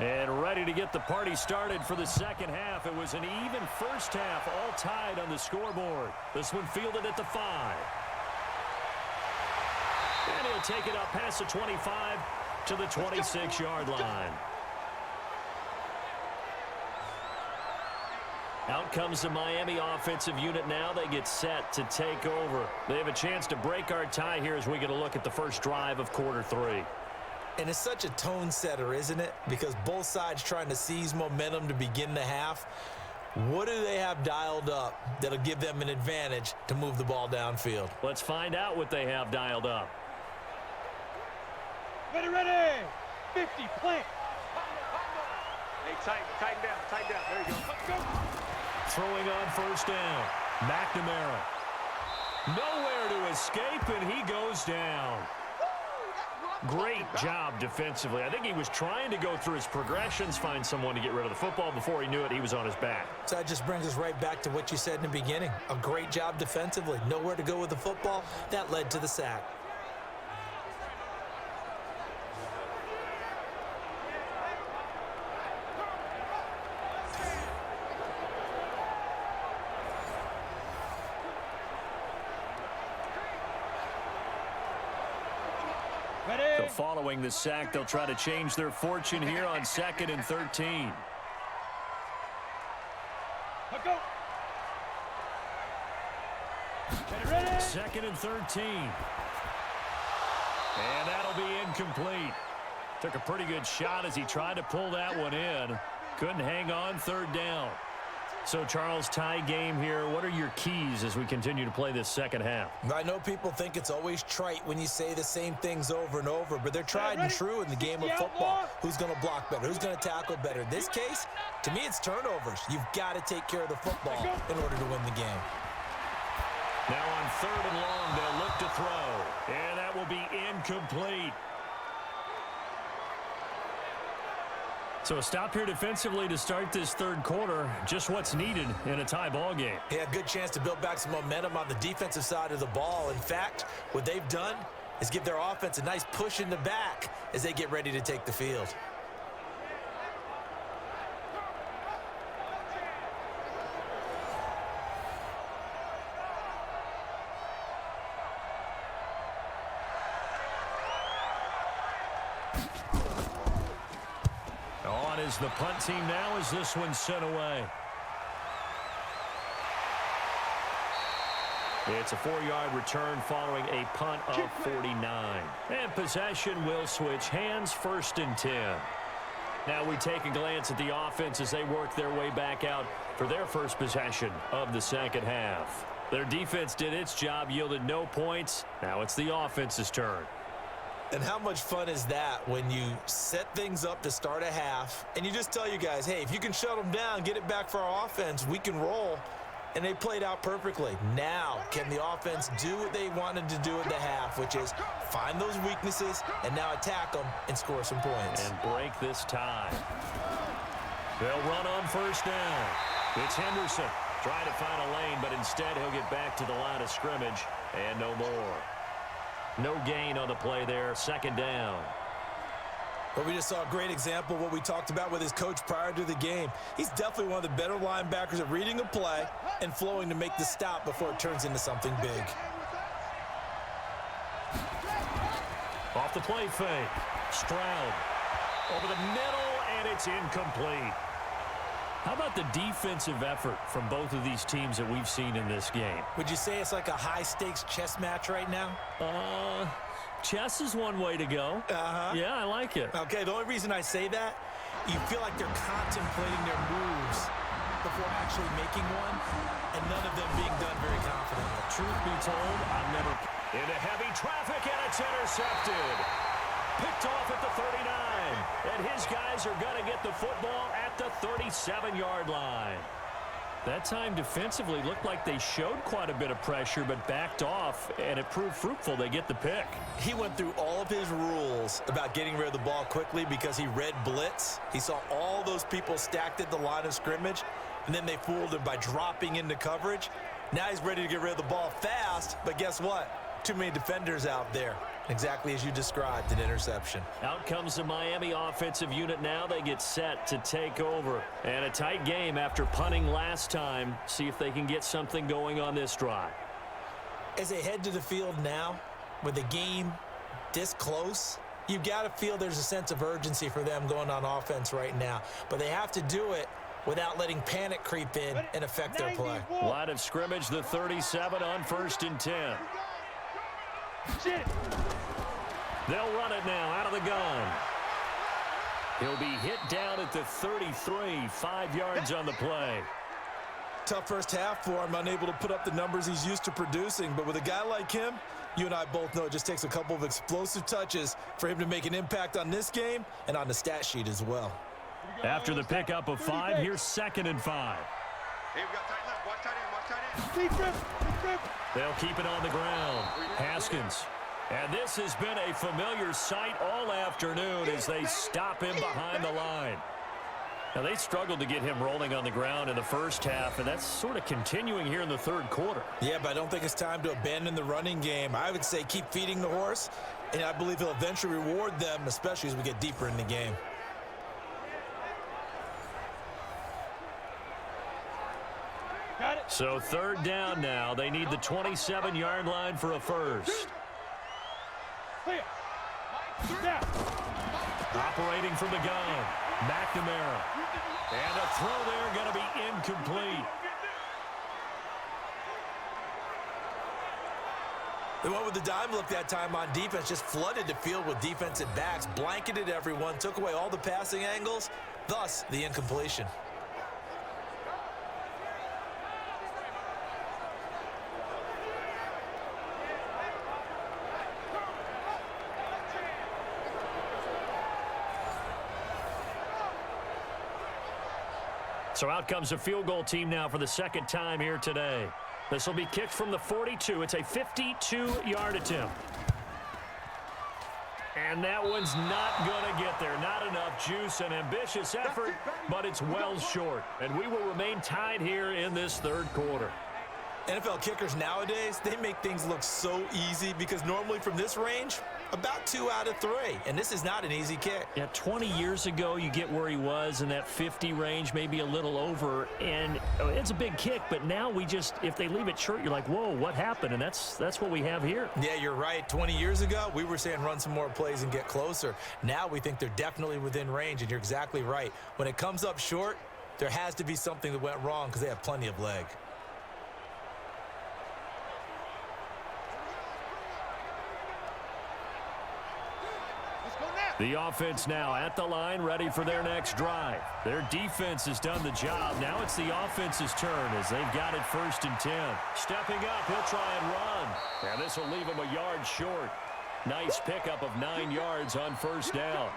And ready to get the party started for the second half. It was an even first half, all tied on the scoreboard. This one fielded at the 5. And he'll take it up past the 25 to the 26-yard line. Out comes the Miami offensive unit now. They get set to take over. They have a chance to break our tie here as we get a look at the first drive of quarter 3. And it's such a tone setter, isn't it? Because both sides trying to seize momentum to begin the half. What do they have dialed up that'll give them an advantage to move the ball downfield? Let's find out what they have dialed up. Ready, ready. 50, plant. Hey, tighten down. There you go. Go. Throwing on first down. McNamara. Nowhere to escape, and he goes down. Great job defensively. I think he was trying to go through his progressions, find someone to get rid of the football. Before he knew it, he was on his back. So that just brings us right back to what you said in the beginning. A great job defensively. Nowhere to go with the football. That led to the sack. So following the sack, they'll try to change their fortune here on 2nd and 13. Go. 2nd and 13. And that'll be incomplete. Took a pretty good shot as he tried to pull that one in. Couldn't hang on, 3rd down. So, Charles, tie game here. What are your keys as we continue to play this second half? I know people think it's always trite when you say the same things over and over, but they're tried and true in the game of football. Who's going to block better? Who's going to tackle better? In this case, to me, it's turnovers. You've got to take care of the football in order to win the game. Now on 3rd and long, they'll look to throw. And that will be incomplete. So a stop here defensively to start this 3rd quarter. Just what's needed in a tie ball game. Yeah, good chance to build back some momentum on the defensive side of the ball. In fact, what they've done is give their offense a nice push in the back as they get ready to take the field. On is the punt team now as this one's sent away. It's a 4-yard return following a punt of 49. And possession will switch hands, 1st and 10. Now we take a glance at the offense as they work their way back out for their first possession of the second half. Their defense did its job, yielded no points. Now it's the offense's turn. And how much fun is that when you set things up to start a half and you just tell you guys, hey, if you can shut them down, get it back for our offense, we can roll. And they played out perfectly. Now, can the offense do what they wanted to do at the half, which is find those weaknesses and now attack them and score some points. And break this tie. They'll run on first down. It's Henderson trying to find a lane, but instead he'll get back to the line of scrimmage and no more. No gain on the play there, 2nd down. Well, we just saw a great example of what we talked about with his coach prior to the game. He's definitely one of the better linebackers at reading a play and flowing to make the stop before it turns into something big. Off the play fake. Stroud over the middle, and it's incomplete. How about the defensive effort from both of these teams that we've seen in this game? Would you say it's like a high-stakes chess match right now? Chess is one way to go. Yeah, I like it. Okay, the only reason I say that, you feel like they're contemplating their moves before actually making one, and none of them being done very confidently. Truth be told, I've never... Into heavy traffic, and it's intercepted. Picked off at the 39. And his guys are going to get the football at the 37-yard line. That time defensively looked like they showed quite a bit of pressure, but backed off, and it proved fruitful. They get the pick. He went through all of his rules about getting rid of the ball quickly because he read blitz. He saw all those people stacked at the line of scrimmage, and then they fooled him by dropping into coverage. Now he's ready to get rid of the ball fast, but guess what? Too many defenders out there. Exactly as you described, an interception. Out comes the Miami offensive unit now. They get set to take over. And a tight game after punting last time. See if they can get something going on this drive. As they head to the field now, with the game this close, you've got to feel there's a sense of urgency for them going on offense right now. But they have to do it without letting panic creep in and affect their play. Line of scrimmage, the 37 on 1st and 10. Shit. They'll run it now out of the gun. He'll be hit down at the 33, 5 yards on the play. Tough first half for him, unable to put up the numbers he's used to producing. But with a guy like him, you and I both know it just takes a couple of explosive touches for him to make an impact on this game and on the stat sheet as well. After the pickup of 5, here's 2nd and 5. Hey, we got tight left. Watch tight end. Watch tight end. Deep rip. Deep rip. They'll keep it on the ground. Haskins. And this has been a familiar sight all afternoon as they stop him behind the line. Now, they struggled to get him rolling on the ground in the first half, and that's sort of continuing here in the third quarter. Yeah, but I don't think it's time to abandon the running game. I would say keep feeding the horse, and I believe he'll eventually reward them, especially as we get deeper in the game. Got it. So 3rd down now. They need the 27-yard line for a first. Clear. Down. Operating from the gun. McNamara. And a throw there going to be incomplete. They went with the dime look that time on defense, just flooded the field with defensive backs, blanketed everyone, took away all the passing angles, thus the incompletion. So out comes a field goal team now for the 2nd time here today. This will be kicked from the 42. It's a 52-yard attempt. And that one's not going to get there. Not enough juice, an ambitious effort, but it's well short. And we will remain tied here in this 3rd quarter. NFL kickers nowadays, they make things look so easy because normally from this range, about 2 out of 3. And this is not an easy kick. Yeah, 20 years ago, you get where he was in that 50 range, maybe a little over. And it's a big kick, but now we just, if they leave it short, you're like, whoa, what happened? And that's what we have here. Yeah, you're right. 20 years ago, we were saying run some more plays and get closer. Now we think they're definitely within range, and you're exactly right. When it comes up short, there has to be something that went wrong because they have plenty of leg. The offense now at the line, ready for their next drive. Their defense has done the job. Now it's the offense's turn as they've got it 1st and 10. Stepping up, he'll try and run. And this will leave him a yard short. Nice pickup of 9 yards on 1st down.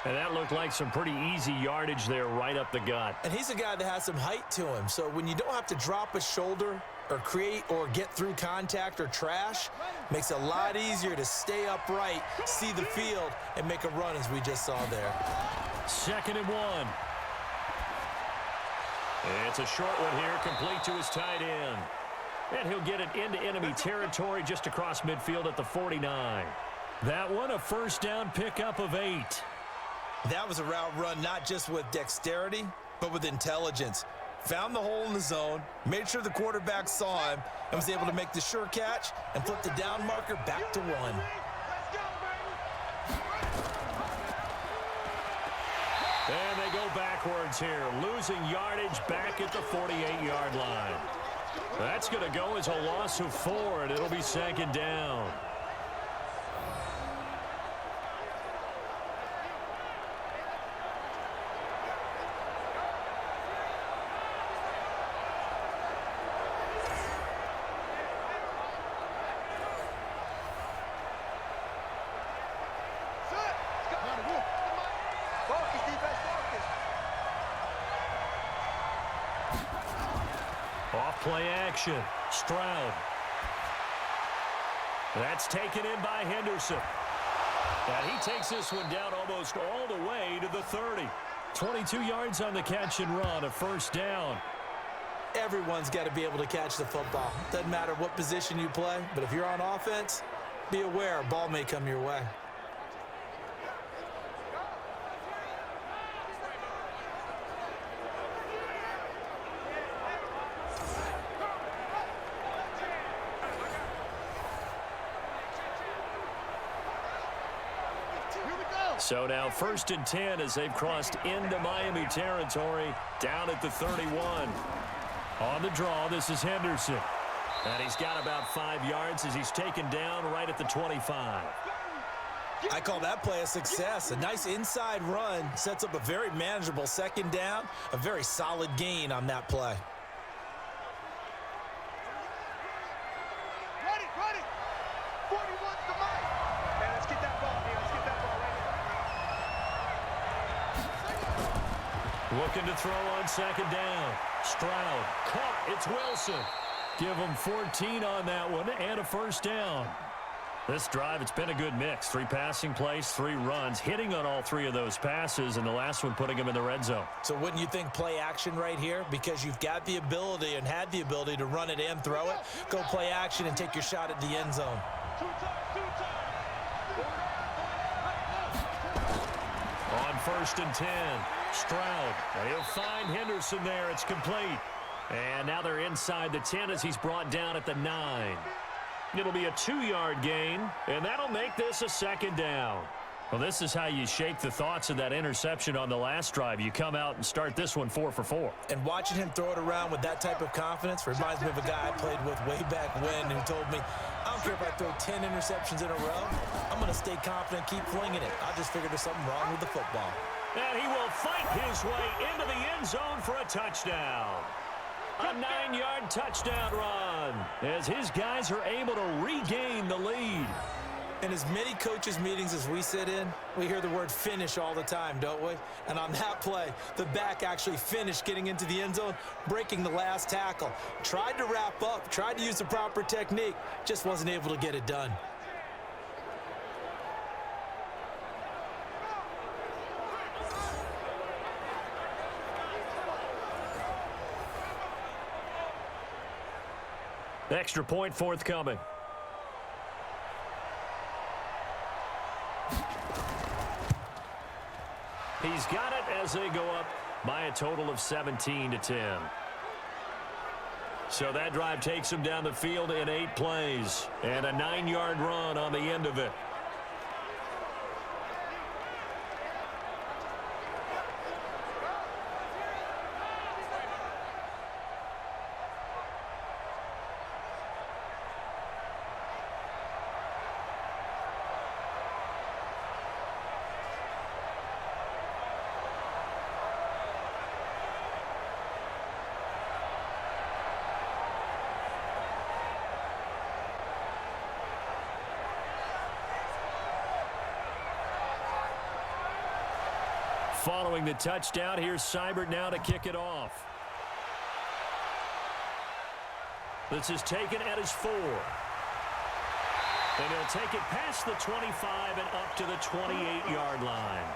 And that looked like some pretty easy yardage there right up the gut. And he's a guy that has some height to him. So when you don't have to drop a shoulder or create or get through contact or trash, makes it a lot easier to stay upright, see the field, and make a run as we just saw there. 2nd and 1. It's a short one here, complete to his tight end. And he'll get it into enemy territory just across midfield at the 49. That one, a first down pickup of 8. That was a route run not just with dexterity, but with intelligence. Found the hole in the zone, made sure the quarterback saw him, and was able to make the sure catch and flip the down marker back to 1. And they go backwards here, losing yardage back at the 48-yard line. That's going to go as a loss of 4, and it'll be 2nd down. Off-play action. Stroud. That's taken in by Henderson. And he takes this one down almost all the way to the 30. 22 yards on the catch and run, a first down. Everyone's got to be able to catch the football. Doesn't matter what position you play, but if you're on offense, be aware a ball may come your way. So now 1st and 10 as they've crossed into Miami territory down at the 31. On the draw, this is Henderson. And he's got about 5 yards as he's taken down right at the 25. I call that play a success. A nice inside run sets up a very manageable 2nd down, a very solid gain on that play. Ready. 41's the mic. Man, let's get that ball, man. Let's get that ball right Looking to throw on 2nd down. Stroud caught. It's Wilson. Give him 14 on that one and a first down. This drive, it's been a good mix. 3 passing plays, 3 runs, hitting on all 3 of those passes, and the last one putting him in the red zone. So wouldn't you think play action right here? Because you've got the ability and had the ability to run it and throw it. Go play action and take your shot at the end zone. On 1st and 10, Stroud. He'll find Henderson there. It's complete. And now they're inside the 10 as he's brought down at the 9. It'll be a 2-yard gain, and that'll make this a 2nd down. Well, this is how you shake the thoughts of that interception on the last drive. You come out and start this one 4 for 4. And watching him throw it around with that type of confidence reminds me of a guy I played with way back when who told me, I don't care if I throw 10 interceptions in a row. I'm going to stay confident, keep flinging it. I just figured there's something wrong with the football. And he will fight his way into the end zone for a touchdown. A 9-yard touchdown run as his guys are able to regain the lead. In as many coaches' meetings as we sit in, we hear the word finish all the time, don't we? And on that play, the back actually finished getting into the end zone, breaking the last tackle. Tried to wrap up, tried to use the proper technique, just wasn't able to get it done. Extra point forthcoming. He's got it as they go up by a total of 17-10. So that drive takes him down the field in 8 plays and a 9-yard run on the end of it. Following the touchdown, here's Seibert now to kick it off. This is taken at his 4. And he'll take it past the 25 and up to the 28-yard line.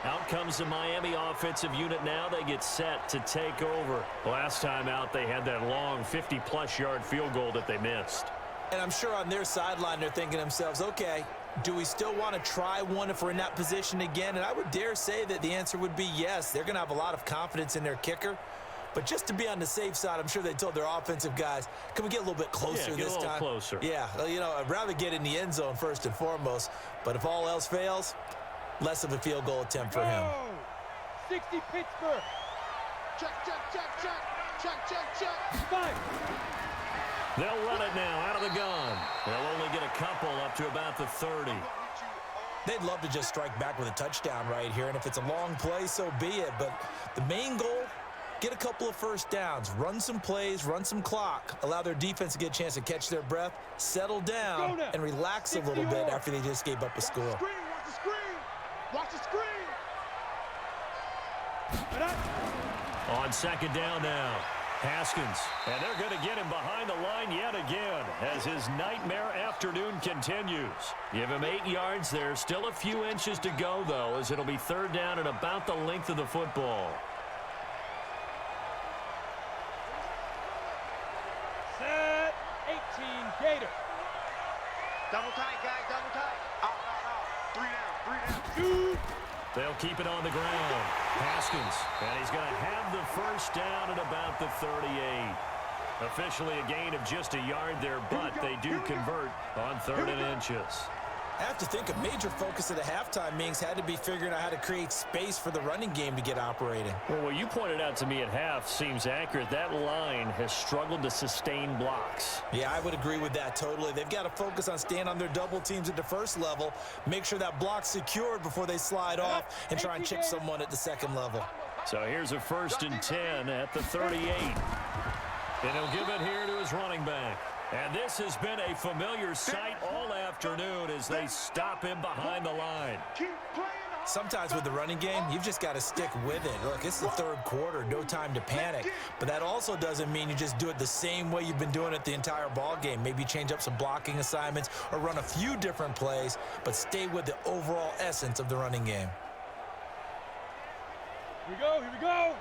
Out comes the Miami offensive unit now. They get set to take over. Last time out, they had that long 50-plus yard field goal that they missed. And I'm sure on their sideline they're thinking to themselves, okay, do we still want to try one if we're in that position again? And I would dare say that the answer would be yes. They're going to have a lot of confidence in their kicker. But just to be on the safe side, I'm sure they told their offensive guys, can we get a little bit closer this time? Closer. Yeah, well, you know, I'd rather get in the end zone first and foremost. But if all else fails, less of a field goal attempt for him. 60 Pittsburgh. Check, check, check, check. Check, check, check. 5. They'll run it now out of the gun. They'll only get a couple up to about the 30. They'd love to just strike back with a touchdown right here, and if it's a long play, so be it. But the main goal, get a couple of first downs, run some plays, run some clock, allow their defense to get a chance to catch their breath, settle down, and relax a little bit after they just gave up a score. Watch the screen. Watch the screen. On second down now, Haskins. And they're going to get him behind the line yet again as his nightmare afternoon continues. Give him 8 yards there. Still a few inches to go, though, as it'll be third down and about the length of the football. Set. 18 Gator. Double tight, guys. Double tight. Out. 3 down. 3 down. 2. They'll keep it on the ground. Haskins, and he's going to have the first down at about the 38. Officially a gain of just a yard there, but they do convert on 3rd and inches. I have to think a major focus of the halftime meetings had to be figuring out how to create space for the running game to get operating. Well, what you pointed out to me at half seems accurate. That line has struggled to sustain blocks. Yeah, I would agree with that totally. They've got to focus on staying on their double teams at the first level, make sure that block's secured before they slide off, and try and chip someone at the second level. So here's a 1st and 10 at the 38. And he'll give it here to his running back. And this has been a familiar sight all afternoon as they stop him behind the line. Sometimes with the running game, you've just got to stick with it. Look, it's the 3rd quarter, no time to panic. But that also doesn't mean you just do it the same way you've been doing it the entire ball game. Maybe change up some blocking assignments or run a few different plays, but stay with the overall essence of the running game. Here we go.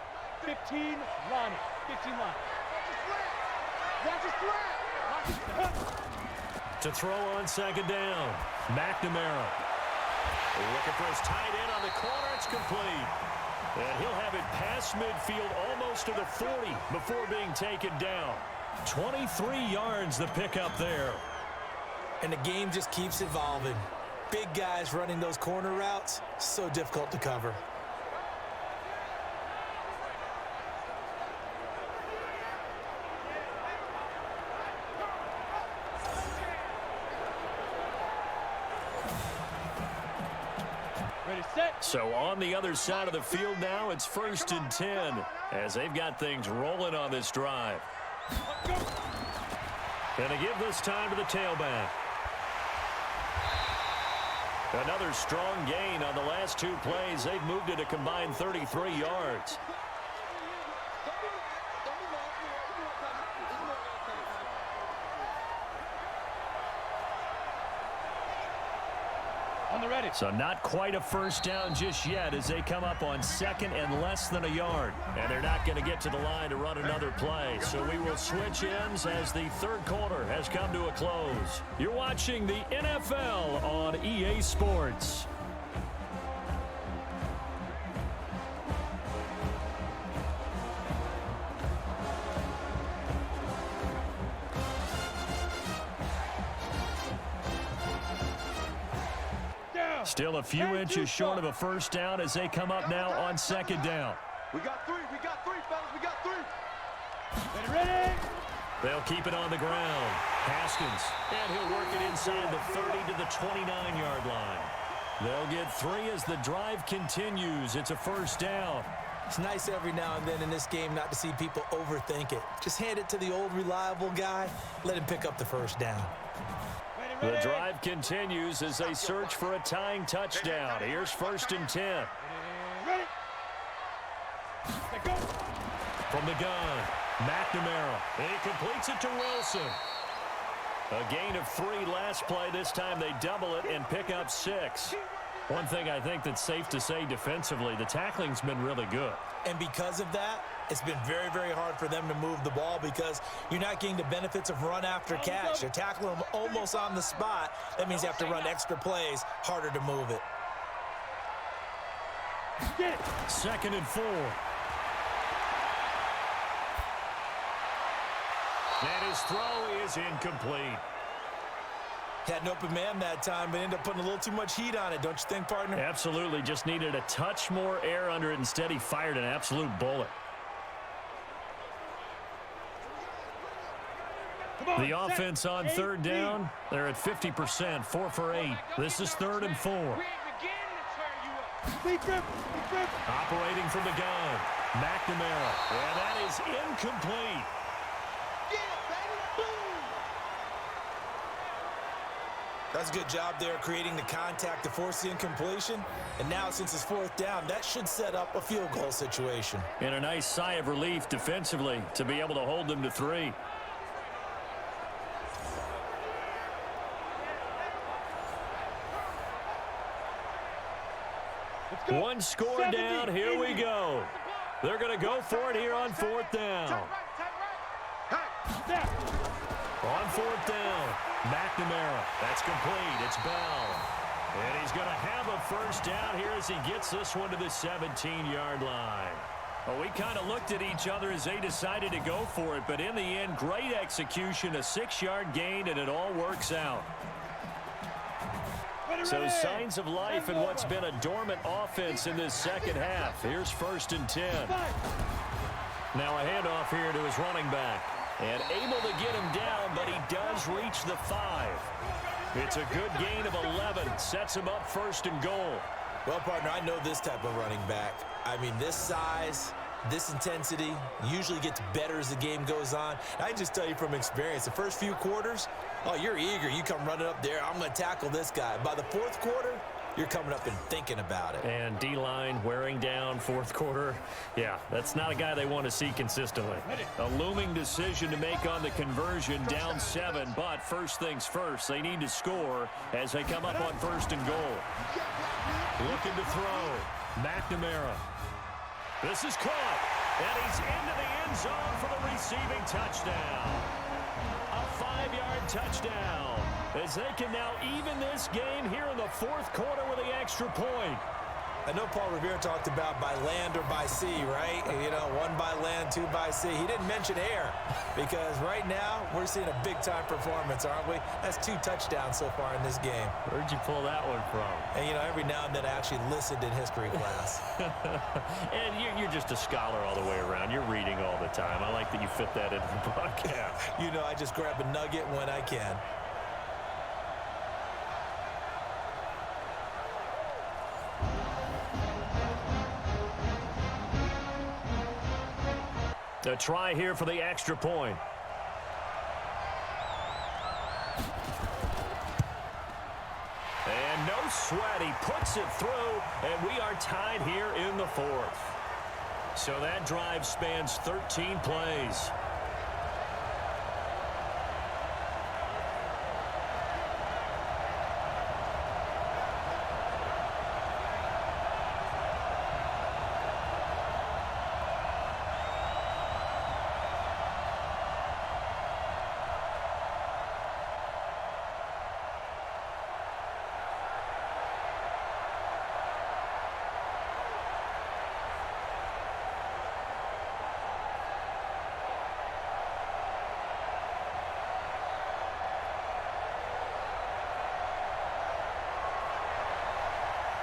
15 Lonnie. 15 Lonnie. Watch the slant. To throw on second down, McNamara. Looking for his tight end on the corner. It's complete. And he'll have it past midfield almost to the 40 before being taken down. 23 yards the pickup there. And the game just keeps evolving. Big guys running those corner routes, so difficult to cover. So on the other side of the field now, it's 1st and 10 as they've got things rolling on this drive. And they give this time to the tailback. Another strong gain on the last 2 plays. They've moved it a combined 33 yards. So not quite a first down just yet as they come up on 2nd and less than a yard. And they're not going to get to the line to run another play. So we will switch ends as the 3rd quarter has come to a close. You're watching the NFL on EA Sports. Still a few inches short of a first down as they come up now on 2nd down. We got 3, fellas. We got 3. Ready? They'll keep it on the ground. Haskins, and he'll work it inside the 30 to the 29-yard line. They'll get 3 as the drive continues. It's a first down. It's nice every now and then in this game not to see people overthink it. Just hand it to the old reliable guy. Let him pick up the first down. The drive continues as they search for a tying touchdown. Here's 1st and 10. Ready? Go. From the gun, McNamara. And he completes it to Wilson. A gain of 3 last play. This time they double it and pick up 6. One thing I think that's safe to say defensively, the tackling's been really good. And because of that, it's been very, very hard for them to move the ball because you're not getting the benefits of run after catch. They're tackling them almost on the spot. That means you have to run extra plays, harder to move it. 2nd and 4. And his throw is incomplete. Had an open man that time, but ended up putting a little too much heat on it, don't you think, partner? Absolutely. Just needed a touch more air under it. Instead, he fired an absolute bullet. The offense on 3rd down. They're at 50%, 4 for 8. This is 3rd and 4. Operating from the gun, McNamara. And that is incomplete. That's a good job there creating the contact to force the incompletion. And now, since it's 4th down, that should set up a field goal situation. And a nice sigh of relief defensively to be able to hold them to 3. One score down. Here we go. They're going to go for it here on 4th down. On 4th down, McNamara. That's complete. It's Bell. And he's going to have a first down here as he gets this one to the 17-yard line. Well, we kind of looked at each other as they decided to go for it, but in the end, great execution, a 6-yard gain, and it all works out. So signs of life in what's been a dormant offense in this second half. Here's 1st and 10. Now a handoff here to his running back. And able to get him down, but he does reach the 5. It's a good gain of 11. Sets him up 1st and goal. Well, partner, I know this type of running back. I mean, this size, this intensity usually gets better as the game goes on. I can just tell you from experience, the first few quarters, oh, you're eager. You come running up there, I'm going to tackle this guy. By the 4th quarter, you're coming up and thinking about it. And D-line wearing down 4th quarter. Yeah, that's not a guy they want to see consistently. A looming decision to make on the conversion, down 7. But first things first, they need to score as they come up on 1st and goal. Looking to throw. McNamara. This is caught. And he's into the end zone for the receiving touchdown. A 5-yard touchdown. As they can now even this game here in the 4th quarter with the extra point. I know Paul Revere talked about by land or by sea, right? You know, 1 by land, 2 by sea. He didn't mention air because right now we're seeing a big-time performance, aren't we? That's 2 touchdowns so far in this game. Where'd you pull that one from? And, you know, every now and then I actually listened in history class. And you're just a scholar all the way around. You're reading all the time. I like that you fit that into the podcast. You know, I just grab a nugget when I can. A try here for the extra point. And no sweat. He puts it through, and we are tied here in the 4th. So that drive spans 13 plays.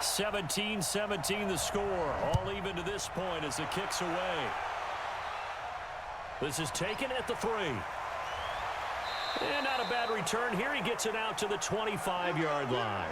(17-17) the score. All even to this point as the kick's away. This is taken at the 3. And not a bad return here. He gets it out to the 25-yard line.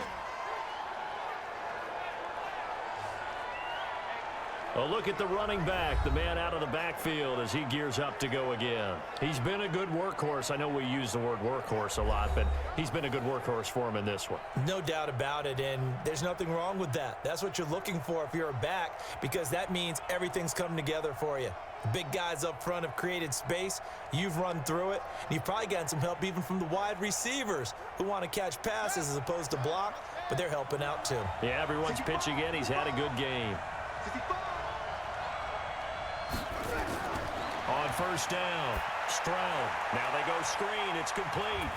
A look at the running back, the man out of the backfield as he gears up to go again. He's been a good workhorse. I know we use the word workhorse a lot, but he's been a good workhorse for him in this one. No doubt about it, and there's nothing wrong with that. That's what you're looking for if you're a back, because that means everything's coming together for you. The big guys up front have created space. You've run through it. And you've probably gotten some help even from the wide receivers who want to catch passes as opposed to block. but they're helping out too. Yeah, everyone's pitching in. He's had a good game. On first down, Stroud. Now they go screen. It's complete.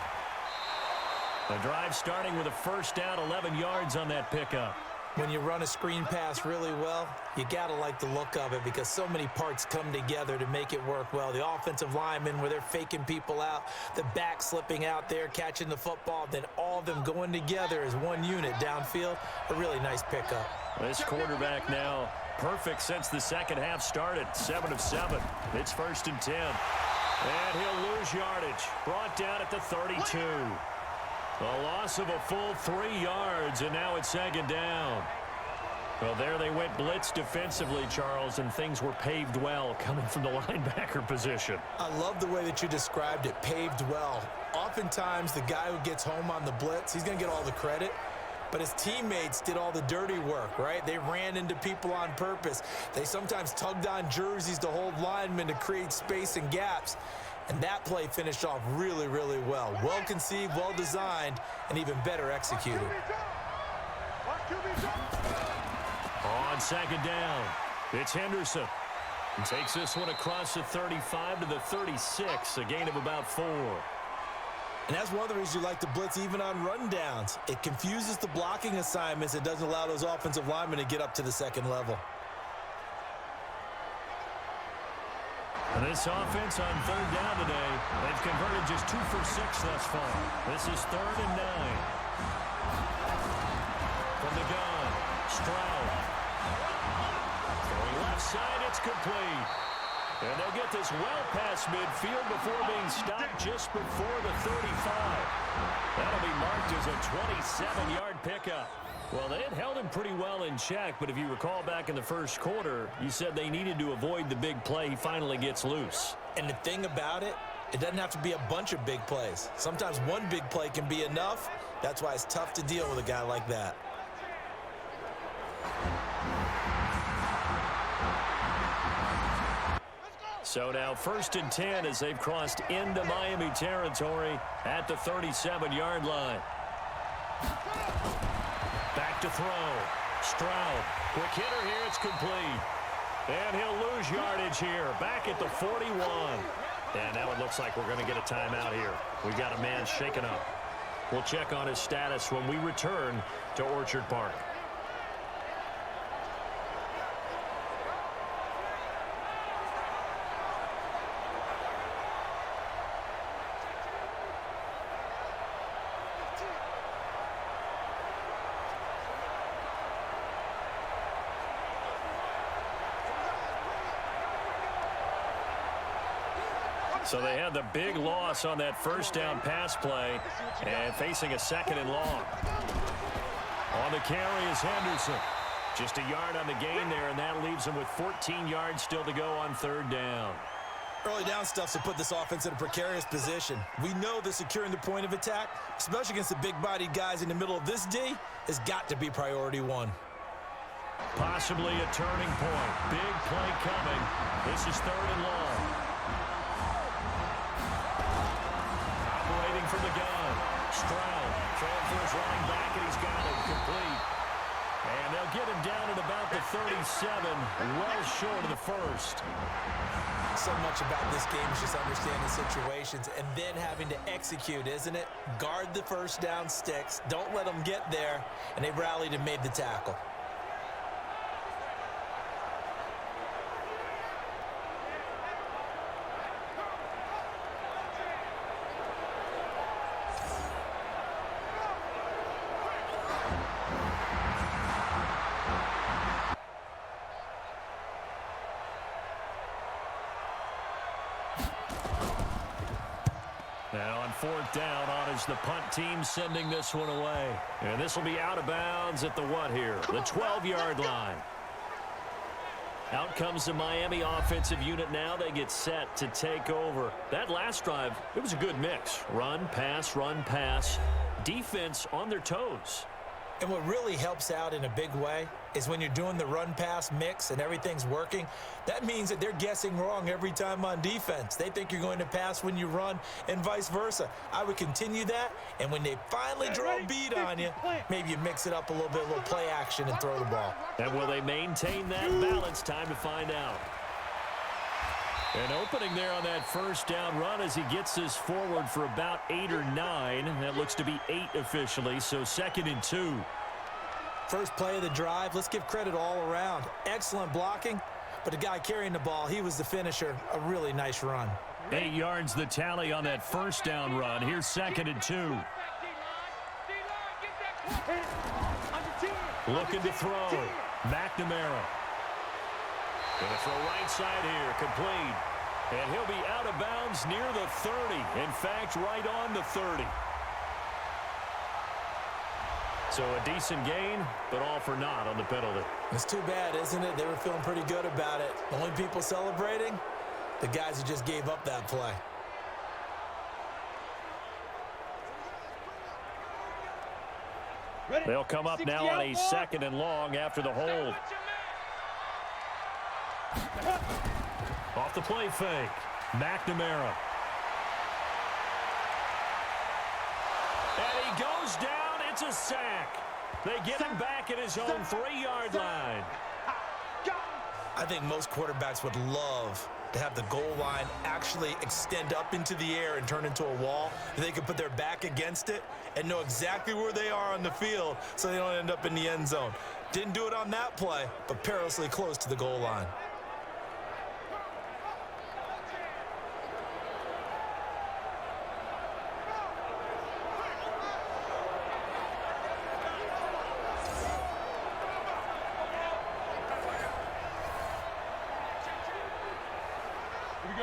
The drive starting with a first down, 11 yards on that pickup. When you run a screen pass really well, you got to like the look of it because so many parts come together to make it work well. The offensive linemen, where they're faking people out, the back slipping out there, catching the football, then all of them going together as one unit downfield. A really nice pickup. This quarterback now perfect since the second half started. 7 of 7. It's 1st and 10. And he'll lose yardage. Brought down at the 32. A loss of a full 3 yards, and now it's 2nd down. Well, there they went blitz defensively, Charles, and things were paved well coming from the linebacker position. I love the way that you described it, paved well. Oftentimes, the guy who gets home on the blitz, he's going to get all the credit. But his teammates did all the dirty work, right? They ran into people on purpose. They sometimes tugged on jerseys to hold linemen to create space and gaps. And that play finished off really, really well. Well conceived, well designed, and even better executed. On 2nd down, it's Henderson. He takes this one across the 35 to the 36, a gain of about 4. And that's one of the reasons you like to blitz even on rundowns. It confuses the blocking assignments. It doesn't allow those offensive linemen to get up to the second level. And this offense on 3rd down today, they've converted just 2 for 6 thus far. This is 3rd and 9. From the gun, Stroud. Throwing left side, it's complete. And they'll get this well past midfield before being stopped just before the 35. That'll be marked as a 27-yard pickup. Well, they had held him pretty well in check, but if you recall back in the first quarter, you said they needed to avoid the big play. He finally gets loose. And the thing about it, it doesn't have to be a bunch of big plays. Sometimes one big play can be enough. That's why it's tough to deal with a guy like that. So now 1st and 10 as they've crossed into Miami territory at the 37-yard line. Back to throw. Stroud. Quick hitter here. It's complete. And he'll lose yardage here. Back at the 41. And now it looks like we're going to get a timeout here. We've got a man shaken up. We'll check on his status when we return to Orchard Park. So they had the big loss on that first down pass play and facing a 2nd and long. On the carry is Henderson. Just a yard on the gain there, and that leaves them with 14 yards still to go on 3rd down. Early down stuff's to put this offense in a precarious position. We know that securing the point of attack, especially against the big-bodied guys in the middle of this D, has got to be priority 1. Possibly a turning point. Big play coming. This is 3rd and long. From the gun, Stroud throwing for his running back, and he's got it complete. And they'll get him down at about the 37, well short of the 1st. So much about this game is just understanding situations and then having to execute, isn't it? Guard the first down Stix. Don't let them get there, and they rallied and made the tackle. Now on 4th down, on is the punt team sending this one away. And this will be out of bounds at the what here? The 12-yard line. Out comes the Miami offensive unit now. They get set to take over. That last drive, it was a good mix. Run, pass, defense on their toes. And what really helps out in a big way is when you're doing the run-pass mix and everything's working, that means that they're guessing wrong every time on defense. They think you're going to pass when you run and vice versa. I would continue that, and when they finally draw a beat on you, maybe you mix it up a little bit, a little play action, and throw the ball. And will they maintain that balance? Time to find out. An opening there on that first down run as he gets this forward for about 8 or 9. That looks to be 8 officially, so 2nd and 2. First play of the drive, let's give credit all around. Excellent blocking, but the guy carrying the ball, he was the finisher. A really nice run. 8 yards the tally on that first down run. Here's 2nd and 2. Looking to throw. McNamara. Gonna throw right side here, complete. And he'll be out of bounds near the 30. In fact, right on the 30. So a decent gain, but all for naught on the penalty. It's too bad, isn't it? They were feeling pretty good about it. The only people celebrating, the guys who just gave up that play. They'll come up now on a 2nd and long after the hold. Off the play fake. McNamara. And he goes down. It's a sack. They get him back at his own 3-yard line. I think most quarterbacks would love to have the goal line actually extend up into the air and turn into a wall. They could put their back against it and know exactly where they are on the field so they don't end up in the end zone. Didn't do it on that play, but perilously close to the goal line.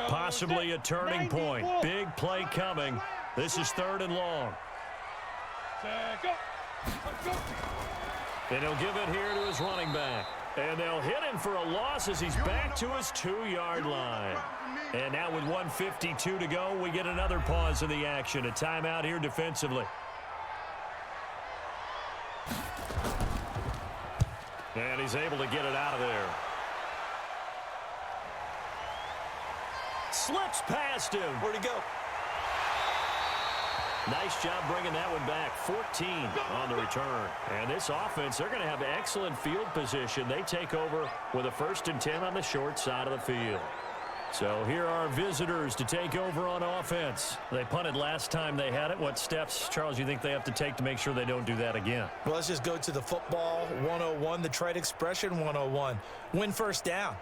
Possibly a turning point. Big play coming. This is 3rd and long. And he'll give it here to his running back. And they'll hit him for a loss as he's back to his 2-yard line. And now with 1:52 to go, we get another pause in the action. A timeout here defensively. And he's able to get it out of there. Slips past him. Where'd he go? Nice job bringing that one back. 14 on the return. And this offense, they're going to have excellent field position. They take over with a 1st and 10 on the short side of the field. So here are visitors to take over on offense. They punted last time they had it. What steps, Charles, you think they have to take to make sure they don't do that again? Well, let's just go to the football 101, the trade expression 101. Win first down.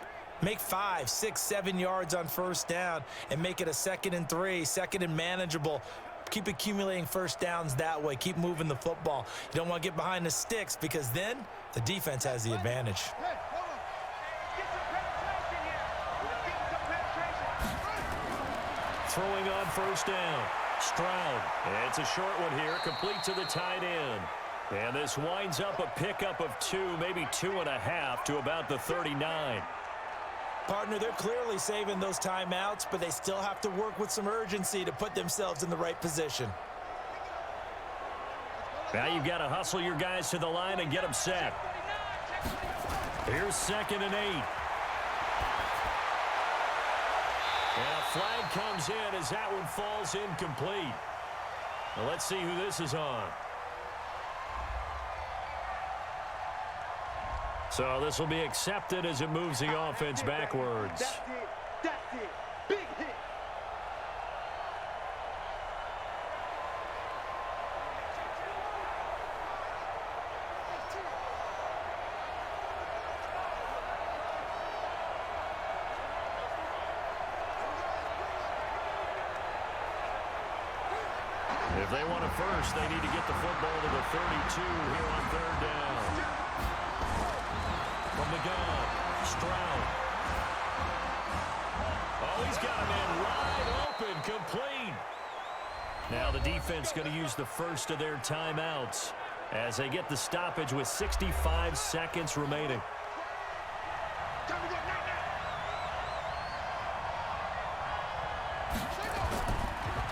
Make 5, 6, 7 yards on first down and make it a 2nd and 3, 2nd and manageable. Keep accumulating first downs that way. Keep moving the football. You don't want to get behind the sticks because then the defense has the advantage. Throwing on first down. Stroud. And it's a short one here, complete to the tight end. And this winds up a pickup of 2, maybe 2.5 to about the 39. Partner, they're clearly saving those timeouts, but they still have to work with some urgency to put themselves in the right position. Now you've got to hustle your guys to the line and get them set. Here's 2nd and 8. And a flag comes in as that one falls incomplete. Now let's see who this is on. So this will be accepted as it moves the offense backwards. That's it. That's it. Big hit. If they want a first, they need to get the football to the 32 here on 3rd down. From the gun, Stroud. Oh, he's got a man wide open, complete. Now the defense going to use the first of their timeouts as they get the stoppage with 65 seconds remaining.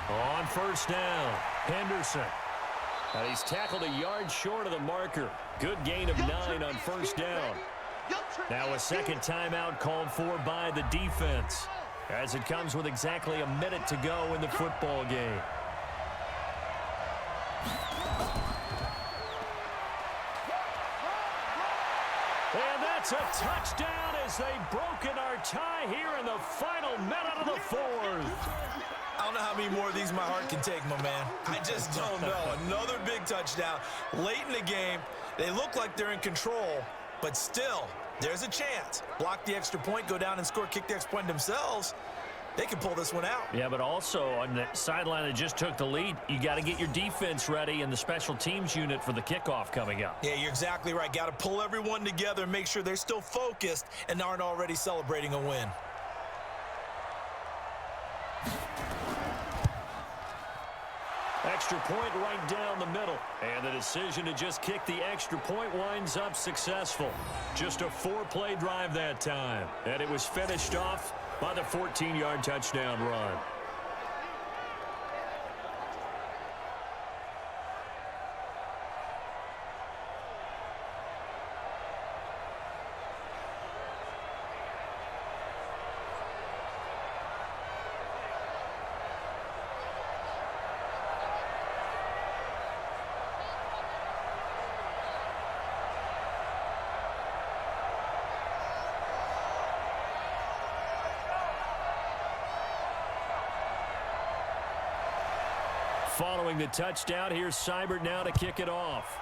On first down, Henderson. And he's tackled a yard short of the marker. Good gain of 9 on first down. Now a second timeout called for by the defense, as it comes with exactly a minute to go in the football game. And that's a touchdown as they've broken our tie here in the final minute of the fourth. I don't know how many more of these my heart can take, my man. I just don't know. Another big touchdown late in the game. They look like they're in control, but still, there's a chance. Block the extra point, go down and score, kick the extra point themselves. They can pull this one out. Yeah, but also on the sideline that just took the lead, you got to get your defense ready and the special teams unit for the kickoff coming up. Yeah, you're exactly right. Got to pull everyone together and make sure they're still focused and aren't already celebrating a win. Extra point right down the middle. And the decision to just kick the extra point winds up successful. Just a 4-play drive that time. And it was finished off by the 14-yard touchdown run. Following the touchdown, here's Seibert now to kick it off.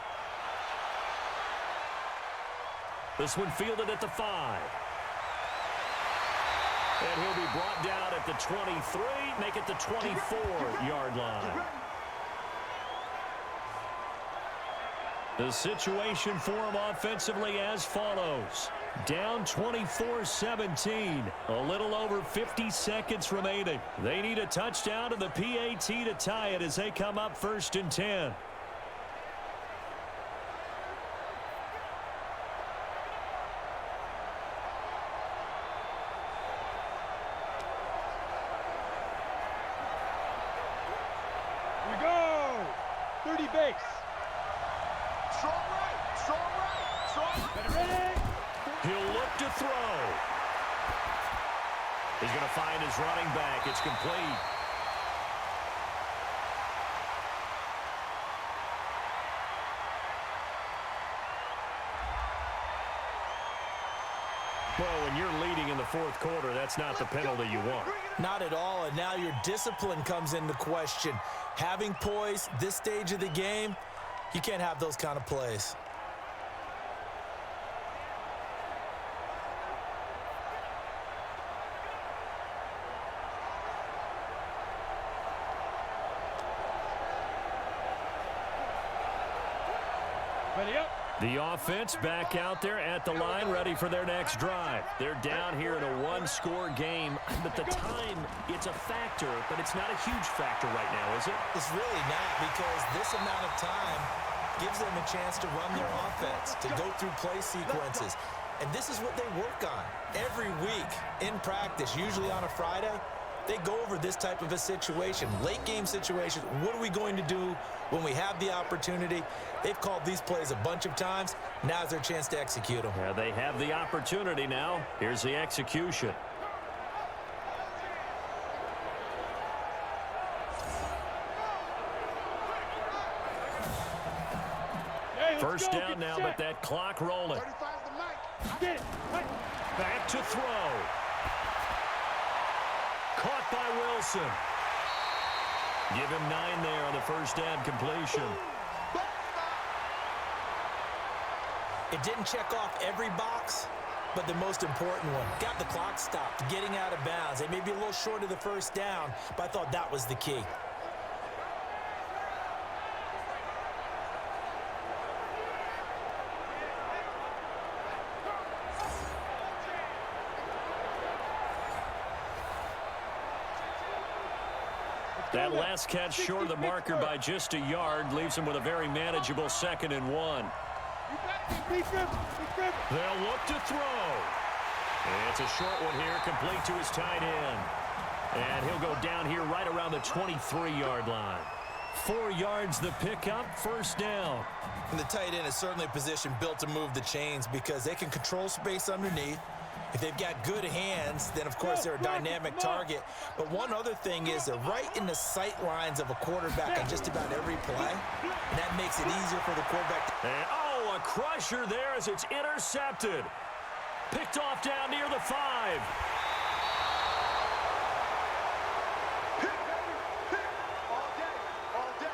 This one fielded at the 5. And he'll be brought down at the 23, make it the 24-yard line. The situation for him offensively as follows. Down 24-17. A little over 50 seconds remaining. They need a touchdown and the PAT to tie it as they come up 1st and 10. Here we go. 30 base. Strong right, strong right, strong right. Ready? He'll look to throw. He's going to find his running back. It's complete. Well, when you're leading in the 4th quarter, that's not the penalty you want. Not at all, and now your discipline comes into question. Having poise this stage of the game, you can't have those kind of plays. Ready up. The offense back out there at the line, ready for their next drive. They're down here in a 1-score game, but the time, it's a factor, but it's not a huge factor right now, is it? It's really not, because this amount of time gives them a chance to run their offense, to go through play sequences. And this is what they work on every week in practice, usually on a Friday. They go over this type of a situation, late game situation. What are we going to do when we have the opportunity? They've called these plays a bunch of times. Now's their chance to execute them. Yeah, they have the opportunity now. Here's the execution. Hey, First go. down Get now, set. but that clock rolling. 35's the mic. Get it. Right. Back to throw. Caught by Wilson. Give him 9 there on the first down completion. It didn't check off every box, but the most important one. Got the clock stopped, getting out of bounds. They may be a little short of the first down, but I thought that was the key. That last catch short of the marker by just a yard leaves him with a very manageable 2nd and 1. They'll look to throw. It's a short one here, complete to his tight end. And he'll go down here right around the 23-yard line. 4 yards the pickup, first down. And the tight end is certainly a position built to move the chains because they can control space underneath. If they've got good hands, then, of course, they're a dynamic target. But one other thing is they're right in the sight lines of a quarterback on just about every play, and that makes it easier for the quarterback. And, oh, a crusher there as it's intercepted. Picked off down near the 5. All day, all day.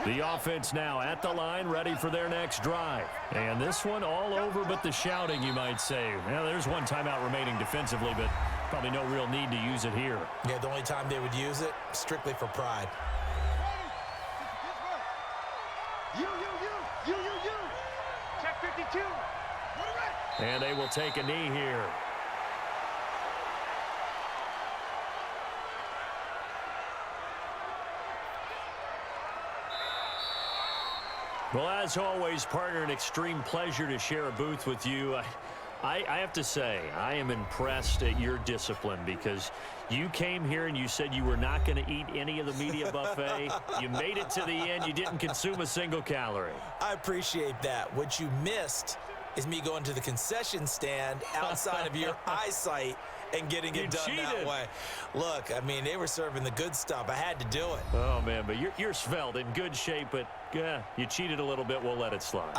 The offense now at the line, ready for their next drive. And this one all over but the shouting, you might say. Well, there's one timeout remaining defensively, but probably no real need to use it here. Yeah, the only time they would use it, strictly for pride. You. Check 52. And they will take a knee here. Well, as always, partner, an extreme pleasure to share a booth with you. I have to say, I am impressed at your discipline because you came here and you said you were not going to eat any of the media buffet. You made it to the end. You didn't consume a single calorie. I appreciate that. What you missed is me going to the concession stand outside of your eyesight and getting it done that way. Look, I mean, they were serving the good stuff. I had to do it. Oh, man, but you're svelte, in good shape, but you cheated a little bit. We'll let it slide.